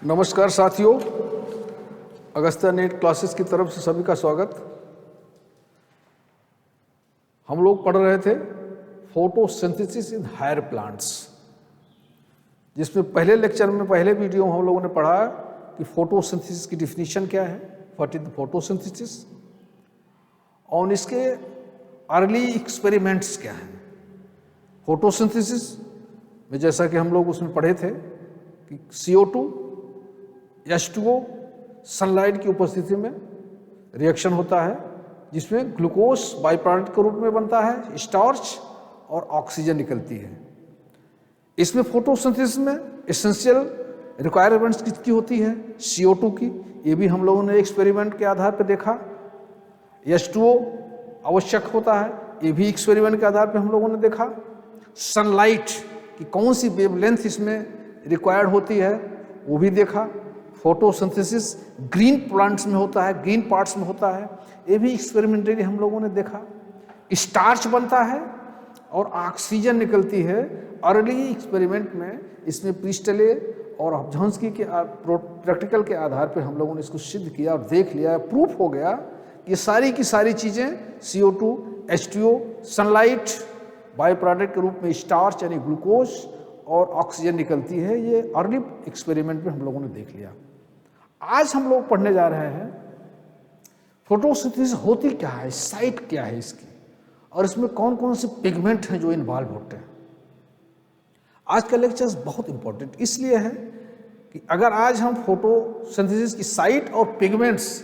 नमस्कार साथियों, Agastya net classes की तरफ से सभी का स्वागत। हम लोग पढ़ रहे थे फोटोसिंथेसिस इन हायर प्लांट्स, जिसमें पहले लेक्चर में पहले वीडियो में हम लोगों ने पढ़ा कि फोटोसिंथेसिस की डिफिनीशन क्या है, व्हाट इज द फोटोसिंथेसिस, और इसके अर्ली एक्सपेरिमेंट्स क्या हैं। फोटोसिंथेसिस में जैसा कि हम लोग उसमें पढ़े थे कि CO2 H2O सनलाइट की उपस्थिति में रिएक्शन होता है, जिसमें ग्लूकोज बाई प्रोडक्ट के रूप में बनता है, स्टार्च और ऑक्सीजन निकलती है। इसमें फोटोसिंथेसिस में एसेंशियल रिक्वायरमेंट्स किसकी होती है? CO2 की। ये भी हम लोगों ने एक्सपेरिमेंट के आधार पर देखा। H2O आवश्यक होता है, ये भी एक्सपेरिमेंट के आधार पर हम लोगों ने देखा। सनलाइट की कौन सी वेवलेंथ इसमें रिक्वायर्ड होती है वो भी देखा। फोटोसिंथेसिस ग्रीन प्लांट्स में होता है, ग्रीन पार्ट्स में होता है, ये भी एक्सपेरिमेंटली हम लोगों ने देखा। स्टार्च बनता है और ऑक्सीजन निकलती है। अर्ली एक्सपेरिमेंट में इसमें प्रिस्टले और हॉब्झांस्की के प्रैक्टिकल के आधार पर हम लोगों ने इसको सिद्ध किया और देख लिया, प्रूफ हो गया कि सारी की सारी चीज़ें CO2 H2O sunlight by product के रूप में स्टार्च यानी ग्लूकोज और ऑक्सीजन निकलती है। ये अर्ली एक्सपेरिमेंट में हम लोगों ने देख लिया। आज हम लोग पढ़ने जा रहे हैं फोटोसिंथेसिस होती क्या है, साइट क्या है इसकी, और इसमें कौन कौन से पिगमेंट हैं जो इन्वॉल्व होते हैं। आज का लेक्चर बहुत इंपॉर्टेंट इसलिए है कि अगर आज हम फोटोसिंथेसिस की साइट और पिगमेंट्स,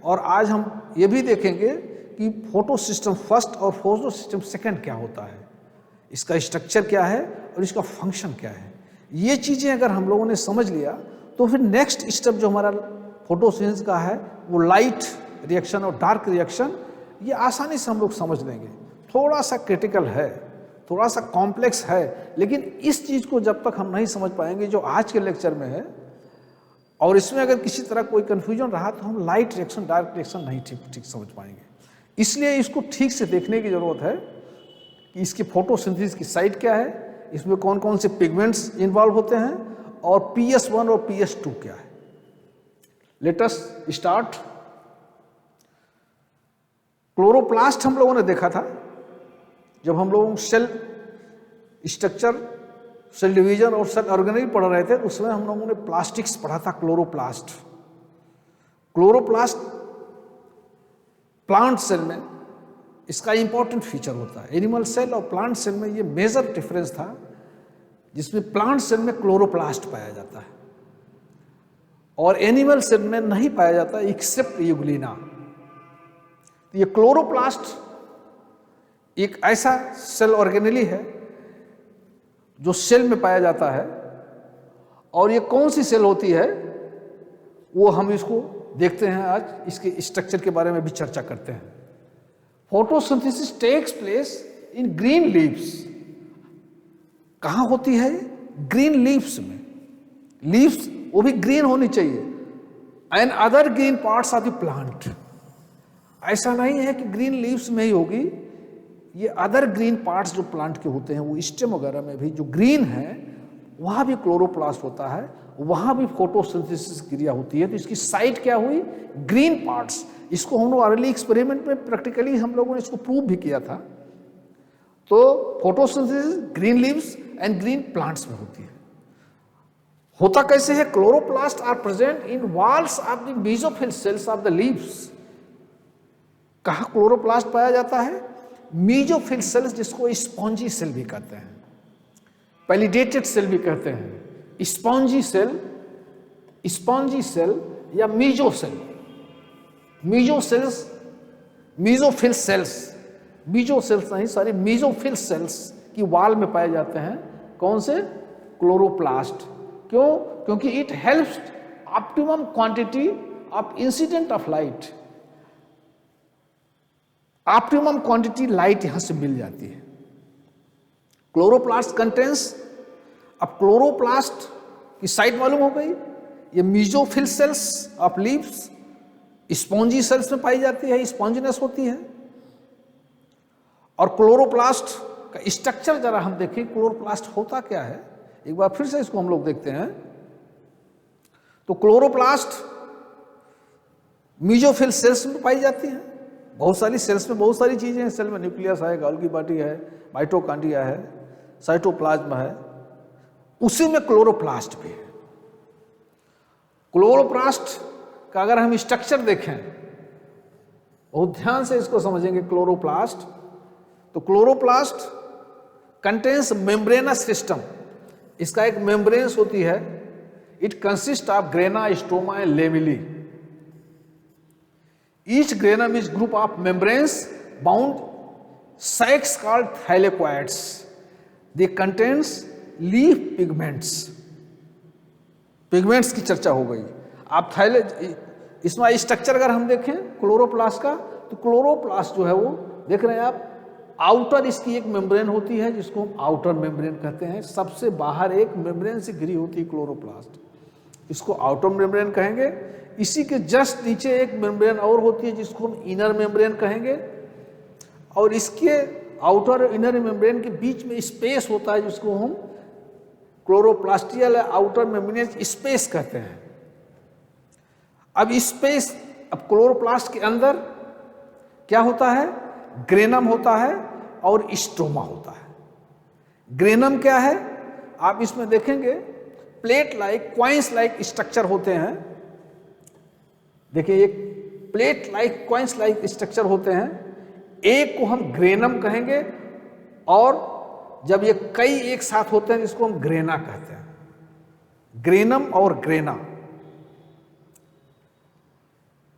और आज हम ये भी देखेंगे कि फोटो सिस्टम फर्स्ट और फोटो सिस्टम सेकंड क्या होता है, इसका स्ट्रक्चर क्या है और इसका फंक्शन क्या है। ये चीज़ें अगर हम लोगों ने समझ लिया तो फिर नेक्स्ट स्टेप जो हमारा फोटोसिंथेसिस का है वो लाइट रिएक्शन और डार्क रिएक्शन, ये आसानी से हम लोग समझ लेंगे। थोड़ा सा क्रिटिकल है, थोड़ा सा कॉम्प्लेक्स है, लेकिन इस चीज़ को जब तक हम नहीं समझ पाएंगे जो आज के लेक्चर में है, और इसमें अगर किसी तरह कोई कन्फ्यूजन रहा तो हम लाइट रिएक्शन डार्क रिएक्शन नहीं ठीक समझ पाएंगे। इसलिए इसको ठीक से देखने की ज़रूरत है कि इसकी फोटोसिंथेसिस की साइट क्या है, इसमें कौन कौन से पिगमेंट्स इन्वॉल्व होते हैं, और PS1 और PS2 क्या है। Let us start. क्लोरोप्लास्ट हम लोगों ने देखा था जब हम लोग सेल स्ट्रक्चर, सेल डिवीजन और सेल ऑर्गेनेल पढ़ रहे थे, उसमें हम लोगों ने प्लास्टिक्स पढ़ा था। क्लोरोप्लास्ट प्लांट सेल में इसका इंपॉर्टेंट फीचर होता है। एनिमल सेल और प्लांट सेल में ये मेजर डिफरेंस था, जिसमें प्लांट सेल में क्लोरोप्लास्ट पाया जाता है और एनिमल सेल में नहीं पाया जाता एक्सेप्ट यूग्लिना। तो ये क्लोरोप्लास्ट एक ऐसा सेल ऑर्गेनेली है जो सेल में पाया जाता है, और ये कौन सी सेल होती है वो हम इसको देखते हैं। आज इसके स्ट्रक्चर के बारे में भी चर्चा करते हैं। Photosynthesis takes place in green leaves. कहाँ होती है? ग्रीन लीव्स में। लीव्स वो भी ग्रीन होनी चाहिए, and other green parts of the plant. ऐसा नहीं है कि ग्रीन लीव्स में ही होगी, ये अदर ग्रीन पार्ट्स जो प्लांट के होते हैं, वो स्टेम वगैरह में भी जो ग्रीन है वहाँ भी क्लोरोप्लास्ट होता है, वहाँ भी फोटोसिंथेसिस क्रिया होती है। तो इसकी साइट क्या हुई? Green parts. इसको हम लोग अर्ली एक्सपेरिमेंट में प्रैक्टिकली हम लोगों ने इसको प्रूव भी किया था। तो photosynthesis green leaves and green plants में होती है। होता कैसे है? Chloroplast are present in walls of the mesophyll cells of the leaves. कहाँ क्लोरोप्लास्ट पाया जाता है? मेसोफिल सेल्स, जिसको स्पॉन्जी सेल भी कहते हैं, पैलिडेटेड सेल भी कहते हैं, स्पॉन्जी सेल या मेसोसेल। मेसोफिल सेल्स की वॉल में पाए जाते हैं। कौन से? क्लोरोप्लास्ट। क्यों? क्योंकि it helps optimum quantity of incident of light. Optimum quantity light यहां से मिल जाती है। क्लोरोप्लास्ट कंटेंस, अब क्लोरोप्लास्ट की साइट मालूम हो गई, ये mesophyll cells of leaves spongy cells में पाई जाती है, स्पॉन्जिनेस होती है। और क्लोरोप्लास्ट का स्ट्रक्चर जरा हम देखें, क्लोरोप्लास्ट होता क्या है, एक बार फिर से इसको हम लोग देखते हैं। तो क्लोरोप्लास्ट मेसोफिल सेल्स में पाई जाती है। बहुत सारी सेल्स में बहुत सारी चीजें हैं। सेल में न्यूक्लियस है, गोल्गी बॉडी है, माइटोकॉन्ड्रिया है, साइटोप्लाज्म है, उसी में क्लोरोप्लास्ट भी है। क्लोरोप्लास्ट का अगर हम स्ट्रक्चर देखें, बहुत ध्यान से इसको समझेंगे क्लोरोप्लास्ट, तो क्लोरोप्लास्ट कंटेन्स मेम्ब्रेनस सिस्टम। इसका एक मेम्ब्रेन्स होती है। It consist of grana, stroma and lamellae. Each granum is group of membranes bound sacs called thylakoids. They contains leaf pigments. Pigments की चर्चा हो गई। आप इसमें स्ट्रक्चर अगर हम देखें क्लोरोप्लास्ट का, तो क्लोरोप्लास्ट जो है वो देख रहे हैं आप, आउटर इसकी एक मेम्ब्रेन होती है जिसको हम आउटर मेम्ब्रेन कहते हैं। सबसे बाहर एक मेम्ब्रेन से घिरी होती है क्लोरोप्लास्ट, इसको आउटर मेम्ब्रेन कहेंगे। इसी के जस्ट नीचे एक मेम्ब्रेन और होती है जिसको हम इनर मेम्ब्रेन कहेंगे, और इसके आउटर और इनर मेम्ब्रेन के बीच में स्पेस होता है जिसको हम क्लोरोप्लास्टियल आउटर मेम्ब्रेन स्पेस कहते हैं। अब स्पेस, अब क्लोरोप्लास्ट के अंदर क्या होता है? ग्रेनम होता है और स्ट्रोमा होता है। ग्रेनम क्या है? आप इसमें देखेंगे plate like, coins like structure होते हैं। देखिए एक plate like, coins like structure होते हैं। एक को हम ग्रेनम कहेंगे, और जब ये कई एक साथ होते हैं इसको हम ग्रेना कहते हैं। ग्रेनम और ग्रेना,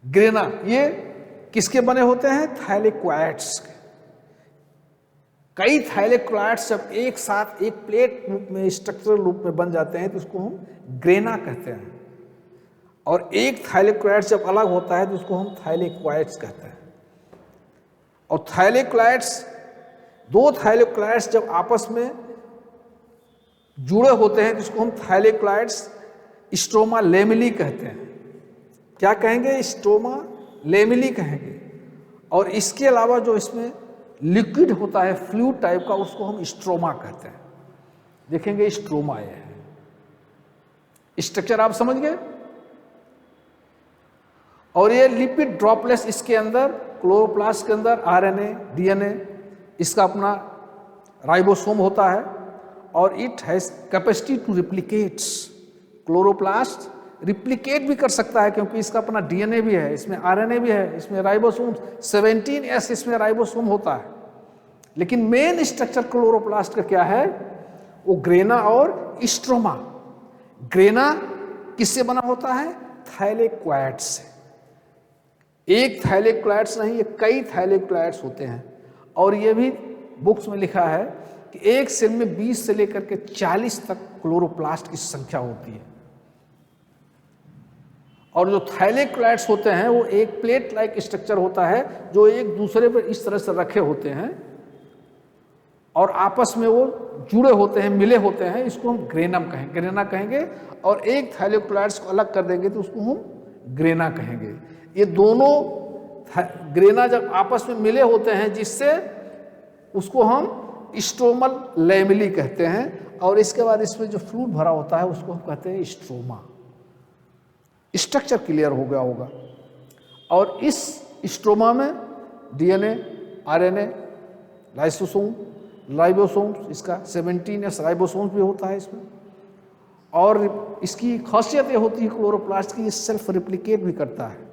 ग्रेना ये किसके बने होते हैं? थाइलेकोइड्स के। कई थाइलेकोइड्स जब एक साथ एक प्लेट रूप में, स्ट्रक्चरल रूप में बन जाते हैं तो उसको हम ग्रेना कहते हैं। और एक थाइलेकोइड जब अलग होता है तो उसको हम थाइलेकोइड्स कहते हैं। और थाइलेकोइड्स, दो थाइलेकोइड्स जब आपस में जुड़े होते हैं तो उसको हम थाइलेकोइड्स स्ट्रोमा लेमिली कहते हैं। क्या कहेंगे? स्ट्रोमा लेमिली कहेंगे। और इसके अलावा जो इसमें लिक्विड होता है फ्लूइड टाइप का, उसको हम स्ट्रोमा कहते हैं। देखेंगे स्ट्रोमा ये है। स्ट्रक्चर आप समझ गए? और ये लिपिड ड्रॉपलेट्स इसके अंदर, क्लोरोप्लास्ट के अंदर आरएनए, डीएनए, इसका अपना राइबोसोम होता है, और it has capacity to replicates. Chloroplast replicate भी कर सकता है क्योंकि इसका अपना डीएनए भी है, इसमें आरएनए भी है, इसमें राइबोसोम 17S इसमें राइबोसोम होता है। लेकिन मेन स्ट्रक्चर क्लोरोप्लास्ट का क्या है? वो ग्रेना और स्ट्रोमा। ग्रेना किससे बना होता है? थाइलेकोइड्स से। एक थाइलेकोइड्स नहीं, ये कई थाइलेकोइड्स होते हैं। और ये भी बुक्स में लिखा है कि एक सेल में 20 से लेकर के 40 तक क्लोरोप्लास्ट की संख्या होती है। और जो थाइलेकोइड्स होते हैं वो एक प्लेट लाइक स्ट्रक्चर होता है जो एक दूसरे पर इस तरह से रखे होते हैं और आपस में वो जुड़े होते हैं, मिले होते हैं। इसको हम ग्रेनम कहेंगे, ग्रेना कहेंगे। और एक थाइलेकोइड्स को अलग कर देंगे तो उसको हम ग्रेना कहेंगे। ये दोनों ग्रेना जब आपस में मिले होते हैं जिससे उसको हम स्ट्रोमल लेमिली कहते हैं। और इसके बाद इसमें जो फ्लूइड भरा होता है उसको हम कहते हैं स्ट्रोमा। स्ट्रक्चर क्लियर हो गया होगा। और इस स्ट्रोमा में डीएनए, आरएनए, लाइसोसोम, राइबोसोम्स, इसका 17S राइबोसोम्स भी होता है इसमें। और इसकी खासियत ये होती है क्लोरोप्लास्ट की, ये सेल्फ रिप्लिकेट भी करता है।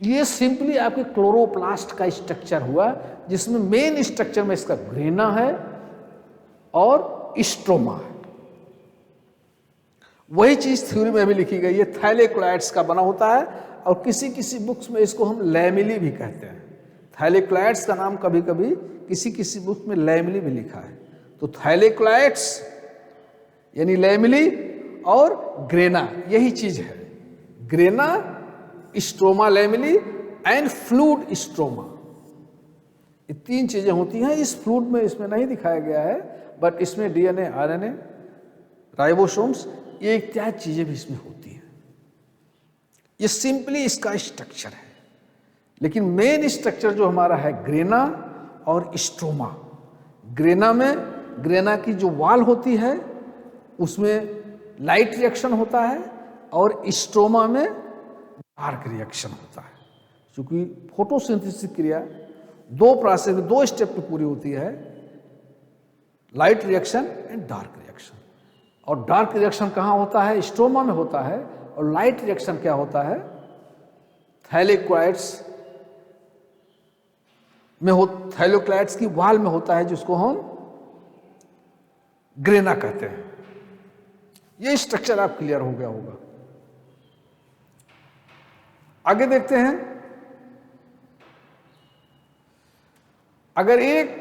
ये सिंपली आपके क्लोरोप्लास्ट का स्ट्रक्चर हुआ जिसमें मेन स्ट्रक्चर में इसका ग्रेना है और स्ट्रोमा है। वही चीज थ्योरी में भी लिखी गई है, थाइलेकोइड्स का बना होता है। और किसी किसी बुक्स में इसको हम लेमिली भी कहते हैं। थाइलेकोइड्स का नाम कभी कभी किसी किसी बुक में लेमिली भी लिखा है। तो थाइलेकोइड्स यानी लेमिली और ग्रेना यही चीज है। Grana, stroma lamellae and fluid stroma, ये तीन चीजें होती हैं। इस फ्लूइड में इसमें नहीं दिखाया गया है, बट इसमें डीएनए, आरएनए, राइबोसोम्स, ये इत्यादि चीजें भी इसमें होती हैं। ये सिंपली इसका स्ट्रक्चर है। लेकिन मेन स्ट्रक्चर जो हमारा है ग्रेना और स्ट्रोमा। ग्रेना में, ग्रेना की जो वाल होती है उसमें लाइट रिएक्शन होता है और स्ट्रोमा में डार्क रिएक्शन होता है। क्योंकि फोटोसिंथेसिस क्रिया दो प्रोसेस में, दो स्टेप पे पूरी होती है, light reaction and dark reaction. और डार्क रिएक्शन कहाँ होता है? स्ट्रोमा में होता है। और लाइट रिएक्शन क्या होता है? थैलेक्वाइड्स में हो, थैलेक्वाइड्स की वाल में होता है, जिसको हम ग्रेना कहते हैं। ये स्ट्रक्चर आप क्लियर हो गया होगा। आगे देखते हैं, अगर एक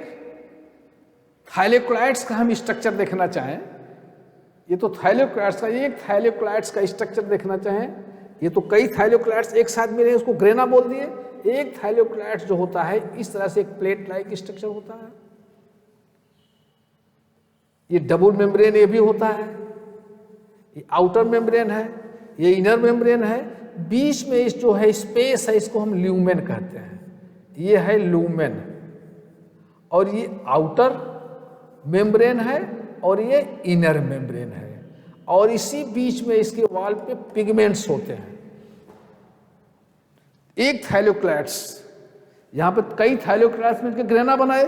थाइलेक्लाइड्स का हम स्ट्रक्चर देखना चाहें, ये तो थाइलेक्लाइड्स का, एक थाइलेक्लाइड्स का स्ट्रक्चर देखना चाहें, ये तो कई थाइलेक्लाइड्स एक साथ मिले, उसको ग्रेना बोल दिए। एक थाइलेक्लाइड्स जो होता है इस तरह से एक प्लेट लाइक स्ट्रक्चर होता है। ये डबल मेम्ब्रेन ये भी होता है, ये आउटर मेम्ब्रेन है, ये इनर मेम्ब्रेन है, बीच में इस जो है स्पेस है, इसको हम ल्यूमेन कहते हैं। ये है ल्यूमेन, और ये आउटर मेम्ब्रेन है और ये इनर मेम्ब्रेन है। और इसी बीच में इसके वॉल पे पिगमेंट्स होते हैं। एक थाइलेक्लाइड्स, यहां पे कई थाइलेक्लाइड्स मिलकर ग्रेना बनाए,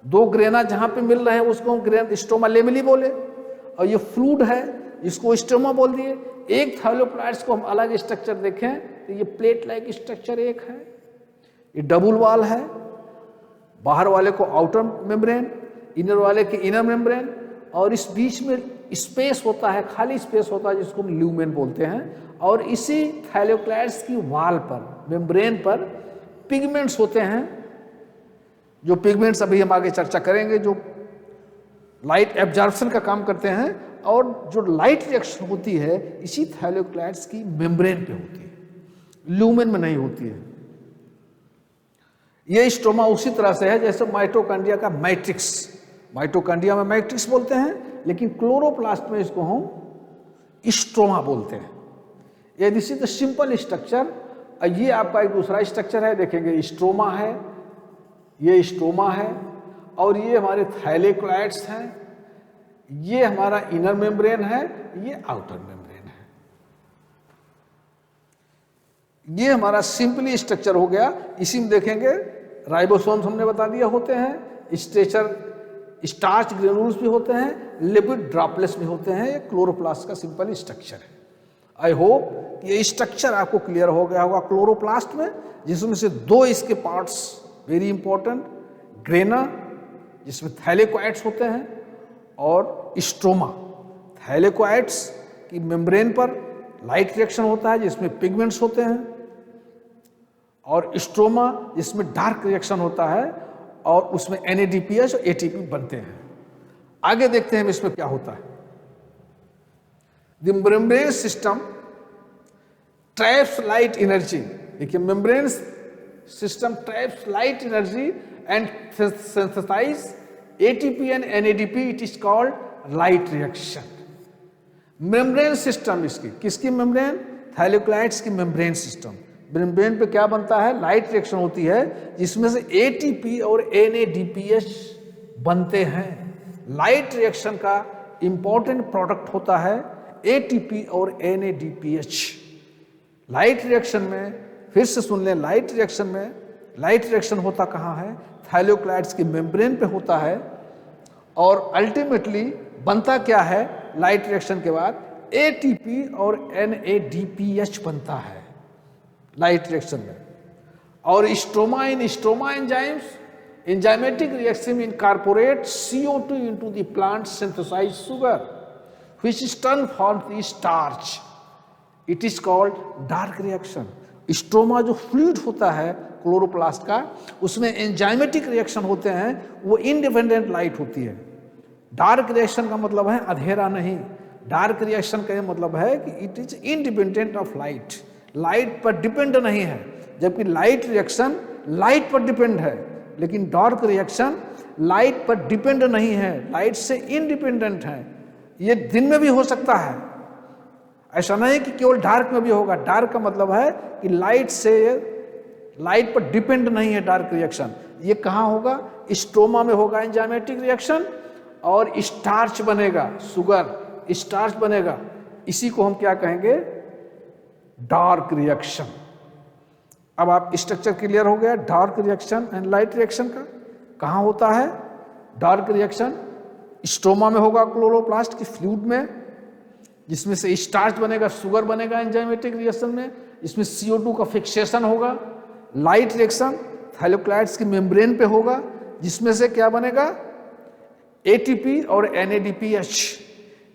दो ग्रेना जहां पे मिल रहे हैं उसको हम ग्रेना स्टोमा लेमिली बोले, और ये फ्लूइड है इसको स्टोमा बोल दिए। एक थाइलेक्लाइड्स को हम अलग स्ट्रक्चर देखें तो ये प्लेट लाइक स्ट्रक्चर एक है, ये डबल वॉल है, बाहर वाले को आउटर मेम्ब्रेन, इनर वाले के इनर मेम्ब्रेन, और इस बीच में स्पेस होता है, खाली स्पेस होता है, जिसको हम ल्यूमेन बोलते हैं। और इसी थाइलेक्लाइड्स की वॉल पर, मेम्ब्रेन पर पिगमेंट्स होते हैं, जो पिगमेंट्स अभी हम आगे चर्चा करेंगे, जो लाइट एब्जॉर्प्शन का काम करते हैं। और जो लाइट रिएक्शन होती है इसी थाइलेक्लाइड्स की मेम्ब्रेन पे होती है, ल्यूमेन में नहीं होती है। ये स्ट्रोमा उसी तरह से है जैसे माइटोकॉन्ड्रिया का मैट्रिक्स, माइटोकॉन्ड्रिया में मैट्रिक्स बोलते हैं, लेकिन क्लोरोप्लास्ट में इसको हम स्ट्रोमा बोलते हैं। ये this is the simple structure. ये आपका एक दूसरा स्ट्रक्चर है, देखेंगे स्ट्रोमा है, ये स्ट्रोमा है, और ये हमारे थाइलेक्लाइड्स हैं, ये हमारा इनर मेम्ब्रेन है, ये आउटर मेम्ब्रेन है। ये हमारा सिंपली स्ट्रक्चर हो गया। इसी में देखेंगे राइबोसोम्स हमने बता दिया होते हैं, स्टार्च ग्रेन्यूल्स भी होते हैं, लिपिड ड्रॉपलेट्स भी होते हैं। ये क्लोरोप्लास्ट का सिंपल स्ट्रक्चर है। आई होप ये स्ट्रक्चर आपको क्लियर हो गया होगा क्लोरोप्लास्ट में, जिसमें से दो इसके पार्ट्स वेरी इंपॉर्टेंट, ग्रेना जिसमें थैलेक्वाइड्स होते हैं, और स्ट्रोमा। थैलेक्वाइड्स की मेम्ब्रेन पर लाइट रिएक्शन होता है जिसमें पिगमेंट्स होते हैं, और स्ट्रोमा जिसमें डार्क रिएक्शन होता है और उसमें NADPH और ATP बनते हैं। आगे देखते हैं इसमें क्या होता है। The membrane system traps light energy. देखिए, membrane system traps light energy and synthesize ATP and NADP, it is called light reaction. Membrane system इसकी, किसकी मेम्ब्रेन? थाइलेक्लाइड्स की मेम्ब्रेन सिस्टम। मेम्ब्रेन पे क्या बनता है? लाइट रिएक्शन होती है जिसमें से ATP और NADPH बनते हैं। लाइट रिएक्शन का इंपॉर्टेंट प्रोडक्ट होता है ATP और NADPH। लाइट रिएक्शन में, फिर से सुन लें, लाइट रिएक्शन में, लाइट रिएक्शन होता कहाँ है? थाइलेक्लाइड्स की मेम्ब्रेन पे होता है। और अल्टीमेटली बनता क्या है लाइट रिएक्शन के बाद? ATP और NADPH बनता है लाइट रिएक्शन में। और stroma enzymes, enzymatic reaction incorporate CO2 into the plant synthesized sugar, which is transformed the starch. It is called dark reaction. Stroma जो फ्लूइड होता है क्लोरोप्लास्ट का, उसमें एंजाइमेटिक रिएक्शन होते हैं, वो इंडिपेंडेंट लाइट होती है। डार्क रिएक्शन का मतलब है अंधेरा नहीं, डार्क रिएक्शन का मतलब है कि it is independent of light, light पर डिपेंड नहीं है। जबकि लाइट रिएक्शन लाइट पर डिपेंड है, लेकिन डार्क रिएक्शन लाइट पर डिपेंड नहीं है, लाइट से इंडिपेंडेंट है। ये दिन में भी हो सकता है, ऐसा नहीं कि केवल डार्क में भी होगा। डार्क का मतलब है कि लाइट पर डिपेंड नहीं है डार्क रिएक्शन। ये कहाँ होगा? स्ट्रोमा में होगा एंजाइमेटिक रिएक्शन, और स्टार्च बनेगा, शुगर, स्टार्च बनेगा, इसी को हम क्या कहेंगे, डार्क रिएक्शन। अब आप स्ट्रक्चर क्लियर हो गया dark reaction and light reaction का। कहाँ होता है डार्क रिएक्शन? स्ट्रोमा में होगा, क्लोरोप्लास्ट की फ्लूइड में, जिसमें से स्टार्च बनेगा, शुगर बनेगा एंजाइमेटिक रिएक्शन में, इसमें CO2 का फिक्सेशन होगा। लाइट रिएक्शन थाइलोक्लाइड्स की मेम्ब्रेन पे होगा, जिसमें से क्या बनेगा, ATP और NADPH।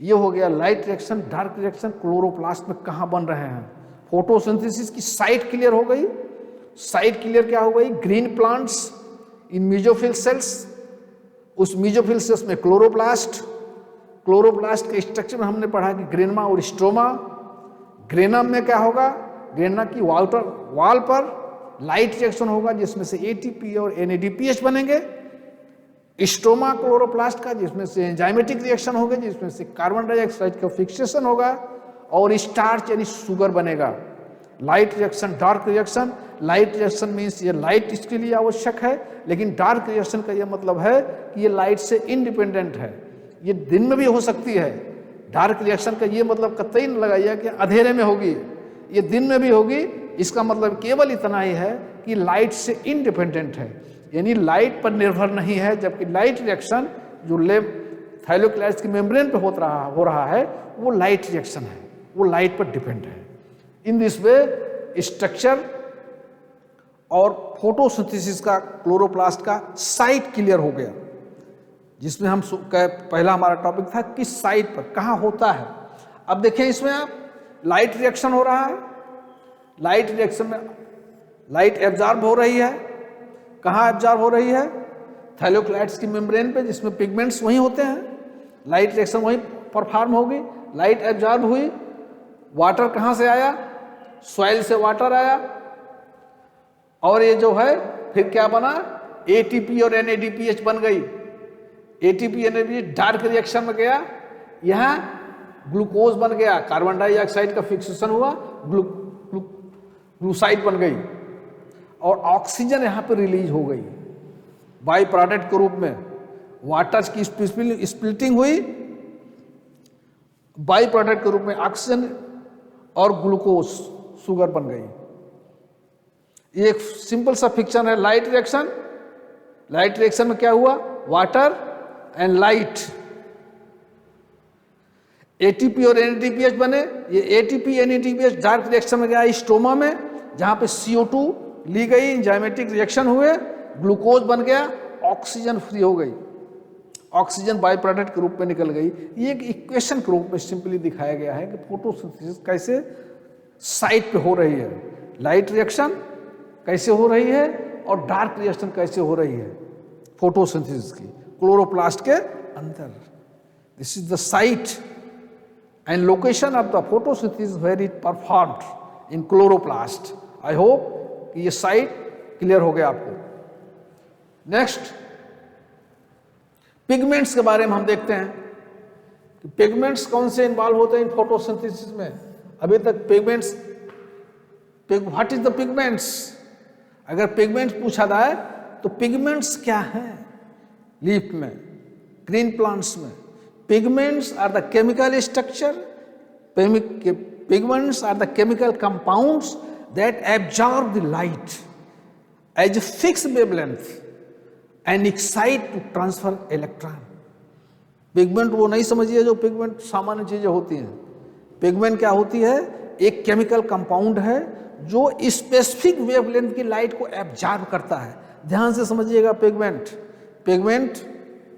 ये हो गया light reaction. Dark reaction chloroplast में कहाँ बन रहे हैं? फोटोसिंथेसिस की साइट क्लियर हो गई। साइट क्लियर क्या हो गई? Green plants in mesophyll cells, उस मीजोफिल सेल्स में क्लोरोप्लास्ट। क्लोरोप्लास्ट के स्ट्रक्चर में हमने पढ़ा कि ग्रेनमा और स्ट्रोमा। ग्रेनम में क्या होगा? ग्रेना की वाल पर लाइट रिएक्शन होगा, जिसमें से ATP और NADPH बनेंगे। स्ट्रोमा क्लोरोप्लास्ट का, जिसमें से एंजाइमेटिक रिएक्शन होगा, जिसमें से कार्बन डाइऑक्साइड का फिक्सेशन होगा, और स्टार्च यानी शुगर बनेगा। Light reaction, dark reaction. Light reaction means ये लाइट इसके लिए आवश्यक है, लेकिन डार्क रिएक्शन का ये मतलब है कि ये लाइट से इंडिपेंडेंट है, ये दिन में भी हो सकती है। डार्क रिएक्शन का ये मतलब कतई न लगाइए कि अंधेरे में होगी, ये दिन में भी होगी। इसका मतलब केवल इतना ही है कि लाइट से इंडिपेंडेंट है, यानी लाइट पर निर्भर नहीं है। जबकि लाइट रिएक्शन जो थाइलोक्लाइड्स की मेम्ब्रेन पे हो रहा है वो लाइट रिएक्शन है, वो लाइट पर डिपेंड है। इन दिस वे स्ट्रक्चर और फोटोसिंथेसिस का क्लोरोप्लास्ट का साइट क्लियर हो गया, जिसमें हम पहला हमारा टॉपिक था किस साइट पर कहाँ होता है। अब देखें इसमें आप लाइट रिएक्शन हो रहा है, लाइट रिएक्शन में लाइट एब्जॉर्ब हो रही है। कहाँ एब्जॉर्ब हो रही है? थाइलोक्लाइड्स की मेम्ब्रेन पे, जिसमें पिगमेंट्स वहीं होते हैं। लाइट रिएक्शन वहीं परफॉर्म होगी। लाइट एब्जॉर्ब हुई, वाटर कहाँ से आया? सॉइल से वाटर आया, और ये जो है फिर क्या बना? ATP और NADPH बन गई। ATP NADPH डार्क रिएक्शन में गया, यहाँ ग्लूकोज बन गया, कार्बन डाइऑक्साइड का फिक्सेशन हुआ, ग्लूसाइड बन गई, और ऑक्सीजन यहाँ पे रिलीज हो गई बाई प्रोडक्ट के रूप में। वाटर की स्प्लिटिंग हुई, बाई प्रोडक्ट के रूप में ऑक्सीजन और ग्लूकोज शुगर बन गई। ये एक सिंपल सा फिक्शन है लाइट रिएक्शन। लाइट रिएक्शन में क्या हुआ? वाटर एंड लाइट, ATP और NADPH बने। ये ATP NADPH डार्क रिएक्शन में गया स्ट्रोमा में, जहां पे CO2 ली गई, एंजाइमेटिक रिएक्शन हुए, ग्लूकोज बन गया, ऑक्सीजन फ्री हो गई, ऑक्सीजन बाई प्रोडक्ट के रूप में निकल गई। ये एक इक्वेशन के रूप में सिंपली दिखाया गया है कि फोटोसिंथेसिस कैसे साइट पे हो रही है, लाइट रिएक्शन कैसे हो रही है, और डार्क रिएक्शन कैसे हो रही है फोटोसिंथेसिस की क्लोरोप्लास्ट के अंदर। This is the site and location of the photosynthesis where it performed in chloroplast. I hope कि ये साइट क्लियर हो गया आपको। नेक्स्ट पिगमेंट्स के बारे में हम देखते हैं कि पिगमेंट्स कौन से इन्वॉल्व होते हैं इन फोटोसिंथेसिस में। अभी तक pigments, what is the pigments? अगर पिगमेंट्स पूछा जाए तो पिगमेंट्स क्या हैं? लीफ में, ग्रीन प्लांट्स में, pigments are the chemical structure. Pigments are the chemical compounds that absorb the light as a fixed wavelength and excite to transfer electron. Pigment वो नहीं समझिए जो पिगमेंट सामान्य चीजें होती हैं। पिगमेंट क्या होती है? एक केमिकल कंपाउंड है जो स्पेसिफिक वेवलेंथ की लाइट को एब्जॉर्ब करता है। ध्यान से समझिएगा pigment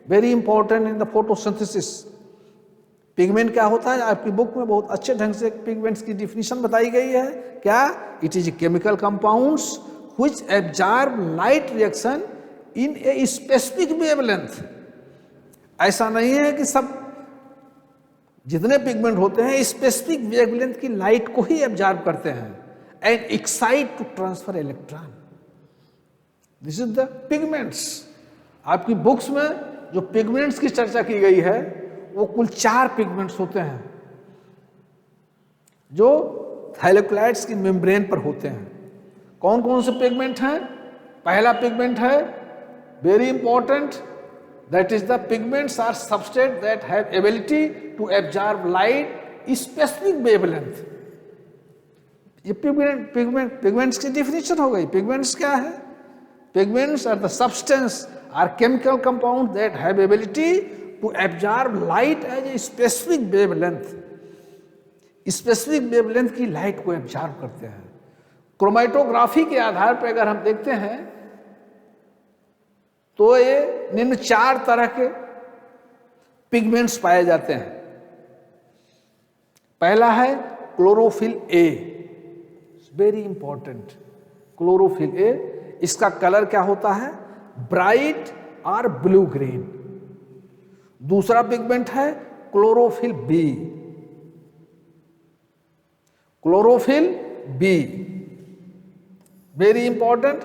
very important in the photosynthesis. Pigment क्या होता है? आपकी बुक में बहुत अच्छे ढंग से पिगमेंट्स की डिफिनीशन बताई गई है। क्या? It is chemical compounds which absorb light reaction in A specific wavelength. ऐसा नहीं है कि सब जितने पिगमेंट होते हैं स्पेसिफिक वेवलेंथ की लाइट को ही एब्जॉर्ब करते हैं and excite to transfer electron. This is the pigments. आपकी बुक्स में जो पिगमेंट्स की चर्चा की गई है वो कुल 4 पिगमेंट्स होते हैं जो थाइलोक्लाइड्स की मेम्ब्रेन पर होते हैं। कौन कौन से पिगमेंट हैं? पहला पिगमेंट है very important That is, the pigments are substrate that have ability to absorb light specific wavelength. ये पिगमेंट्स की डिफिनेशन हो गई. पिगमेंट्स क्या है? Pigments are the substance are chemical compound that have ability to absorb light as a specific wavelength. Specific wavelength की light को absorb करते हैं. क्रोमैटोग्राफी के आधार पर अगर हम देखते हैं तो ये निम्न 4 तरह के पिगमेंट्स पाए जाते हैं. पहला है chlorophyll A, very important. Chlorophyll A, इसका कलर क्या होता है? ब्राइट और ब्लू ग्रीन. दूसरा पिगमेंट है chlorophyll B. Chlorophyll B very important,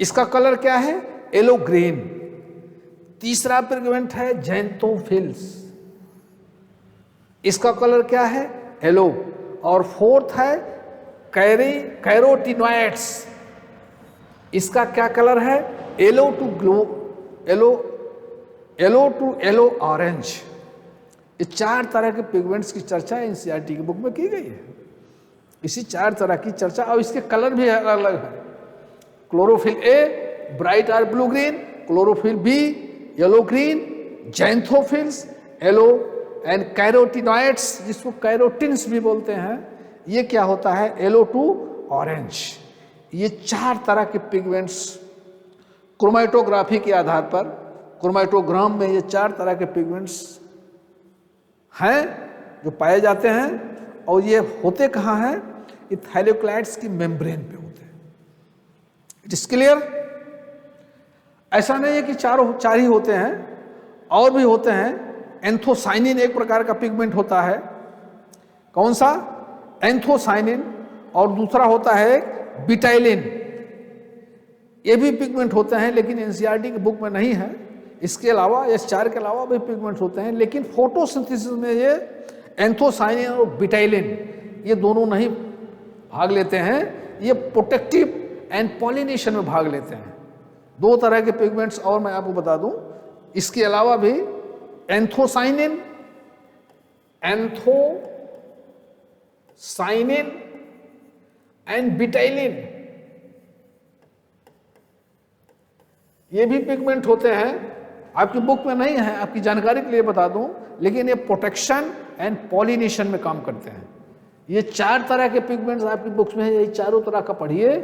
इसका कलर क्या है? Yellow green. तीसरा पिगमेंट है ज़ैंथोफिल्स, इसका कलर क्या है? येलो. और फोर्थ है कैरोटीनॉइड्स, इसका क्या कलर है? Yellow to yellow orange. ये 4 तरह के पिगमेंट्स की चर्चा एनसीईआरटी की बुक में की गई है. इसी 4 तरह की चर्चा, और इसके कलर भी अलग अलग है. क्लोरोफिल ए ब्राइट और blue green, chlorophyll B yellow green, xanthophylls yellow, and carotenoids जिसको कैरोटिन्स भी बोलते हैं, ये क्या होता है? Yellow to orange. ये 4 तरह के पिगमेंट्स क्रोमैटोग्राफी के आधार पर, क्रोमैटोग्राम में ये 4 तरह के पिगमेंट्स हैं जो पाए जाते हैं. और ये होते कहाँ हैं? ये थाइलेक्लाइड्स की मेम्ब्रेन पे होते हैं. It is clear? ऐसा नहीं है कि 4 ही होते हैं, और भी होते हैं. एंथोसाइनिन एक प्रकार का पिगमेंट होता है. कौन सा? एंथोसाइनिन. और दूसरा होता है बिटाइलिन. ये भी पिगमेंट होते हैं, लेकिन एनसीईआरटी की बुक में नहीं है. इसके अलावा ये 4 के अलावा भी पिगमेंट्स होते हैं, लेकिन फोटोसिंथेसिस में ये एंथोसाइनिन और बिटाइलिन ये दोनों नहीं भाग लेते हैं. ये प्रोटेक्टिव एंड पॉलिनेशन में भाग लेते हैं. 2 तरह के पिगमेंट्स और मैं आपको बता दूं. इसके अलावा भी एंथोसाइनिन एंड बिटाइलिन ये भी पिगमेंट होते हैं. आपकी बुक में नहीं है, आपकी जानकारी के लिए बता दूं, लेकिन ये प्रोटेक्शन एंड पॉलिनेशन में काम करते हैं. ये 4 तरह के पिगमेंट्स आपकी बुक्स में है. ये चारों तरह का पढ़िए,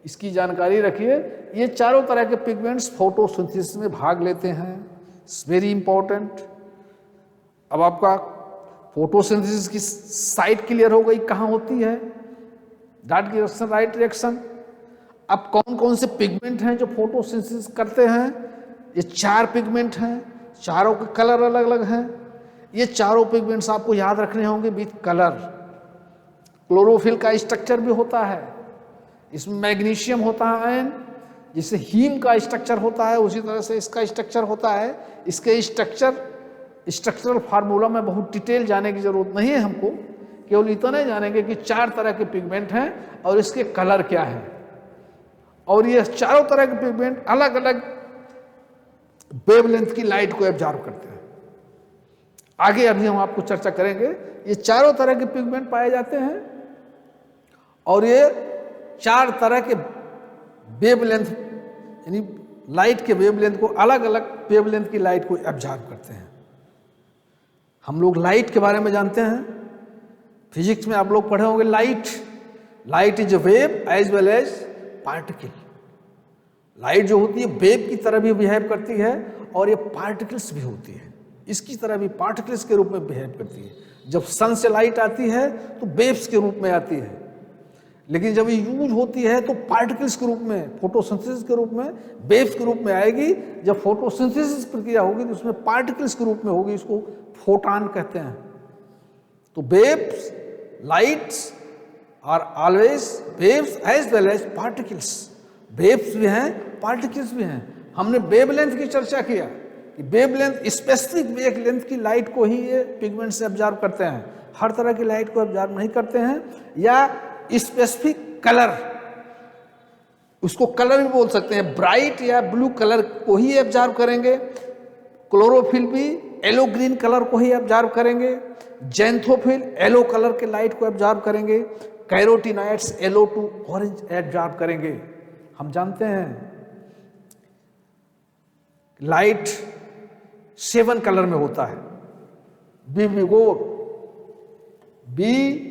इसकी जानकारी रखिए. ये चारों तरह के पिगमेंट्स फोटोसिंथेसिस में भाग लेते हैं. It's very important. अब आपका फोटोसिंथेसिस की साइट क्लियर हो गई, कहाँ होती है? Dark reaction, right reaction. अब कौन कौन से पिगमेंट हैं जो फोटोसिंथेसिस करते हैं? ये 4 पिगमेंट हैं. चारों के कलर अलग अलग हैं. ये चारों पिगमेंट्स आपको याद रखने होंगे विथ कलर. क्लोरोफिल का स्ट्रक्चर भी होता है, इसमें मैग्नीशियम होता है आयन, जिससे हीम का स्ट्रक्चर होता है, उसी तरह से इसका स्ट्रक्चर होता है. इसके स्ट्रक्चरल फार्मूला में बहुत डिटेल जाने की जरूरत नहीं है हमको. केवल इतना जानेंगे कि 4 तरह के पिगमेंट हैं और इसके कलर क्या है. और ये चारों तरह के पिगमेंट अलग अलग वेवलेंथ की लाइट को एब्जॉर्ब करते हैं. आगे अभी हम आपको चर्चा करेंगे. ये चारों तरह के पिगमेंट पाए जाते हैं और ये 4 तरह के वेवलेंथ यानी लाइट के वेवलेंथ को, अलग अलग वेवलेंथ की लाइट को एब्जॉर्ब करते हैं. हम लोग लाइट के बारे में जानते हैं. फिजिक्स में आप लोग पढ़े होंगे light is a wave as well as particle. Light जो होती है वेव की तरह भी बिहेव करती है और ये पार्टिकल्स भी होती है, इसकी तरह भी पार्टिकल्स के रूप में बिहेव करती है. जब सन से लाइट आती है तो वेव्स के रूप में आती है, लेकिन जब ये यूज होती है तो पार्टिकल्स के रूप में, फोटोसिंथेसिस के रूप में, वेव्स के रूप में आएगी. जब फोटोसिंथेसिस प्रक्रिया होगी तो उसमें पार्टिकल्स के रूप में होगी, इसको फोटॉन कहते हैं. तो waves, lights are always waves as well as particles. Waves भी हैं, पार्टिकल्स भी हैं. हमने वेवलेंथ की चर्चा किया कि वेवलेंथ स्पेसिफिक वेवलेंथ की लाइट को ही ये पिगमेंट से ऑब्जर्व करते हैं, हर तरह की लाइट को ऑब्जर्व नहीं करते हैं. या स्पेसिफिक कलर, उसको कलर भी बोल सकते हैं, ब्राइट या ब्लू कलर को ही ऑब्जर्व करेंगे. क्लोरोफिल भी येलो ग्रीन कलर को ही ऑब्जर्व करेंगे, जैंथोफिल येलो कलर के लाइट को ऑब्जर्व करेंगे, carotenoids yellow to orange observe करेंगे। हम जानते हैं लाइट 7 कलर में होता है, बी विगोर, बी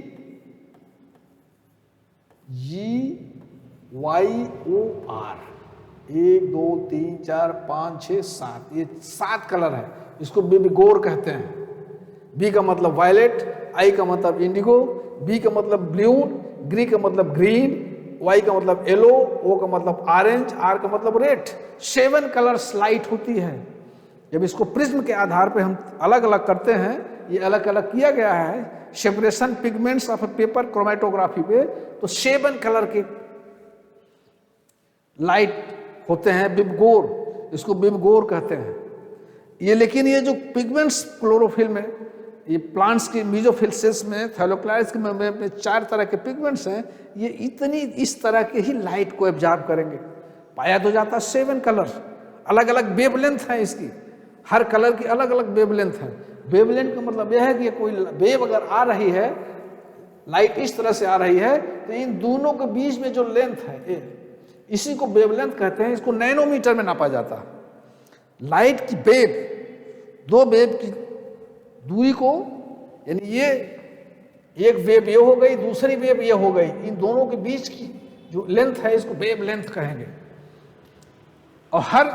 GYOR, 1 2 3 4 5 6 7, ये 7 कलर है, इसको बी विगोर कहते हैं। बी का मतलब वायलेट, आई का मतलब इंडिगो, बी का मतलब ब्लू, ग्री का मतलब ग्रीन, वाई का मतलब येलो, ओ का मतलब ऑरेंज, आर का मतलब रेड। 7 कलर्स लाइट होती है। जब इसको प्रिज्म के आधार पर हम अलग अलग करते हैं, ये अलग अलग किया गया है separation pigments of paper chromatography पे, तो 7 कलर के लाइट होते हैं बिबगोर, इसको बिबगोर कहते हैं ये। लेकिन ये जो पिगमेंट्स क्लोरोफिल में, ये प्लांट्स की मेसोफिल सेल्स में, थैलोक्लाइड्स के में 4 तरह के पिगमेंट्स हैं, ये इतनी इस तरह के ही लाइट को एब्जॉर्ब करेंगे। पाया तो जाता 7 कलर, अलग अलग वेवलेंथ है इसकी, हर कलर की अलग अलग वेवलेंथ है। वेवलेंथ का मतलब यह है कि कोई वेव अगर आ रही है, लाइट इस तरह से आ रही है, तो इन दोनों के बीच में जो लेंथ है इसी को वेवलेंथ कहते हैं। इसको नैनोमीटर में नापा जाता है। लाइट की वेव, 2 वेव की दूरी को, यानी ये एक वेव ये हो गई, दूसरी वेव ये हो गई, इन दोनों के बीच की जो लेंथ है इसको वेव लेंथ कहेंगे। और हर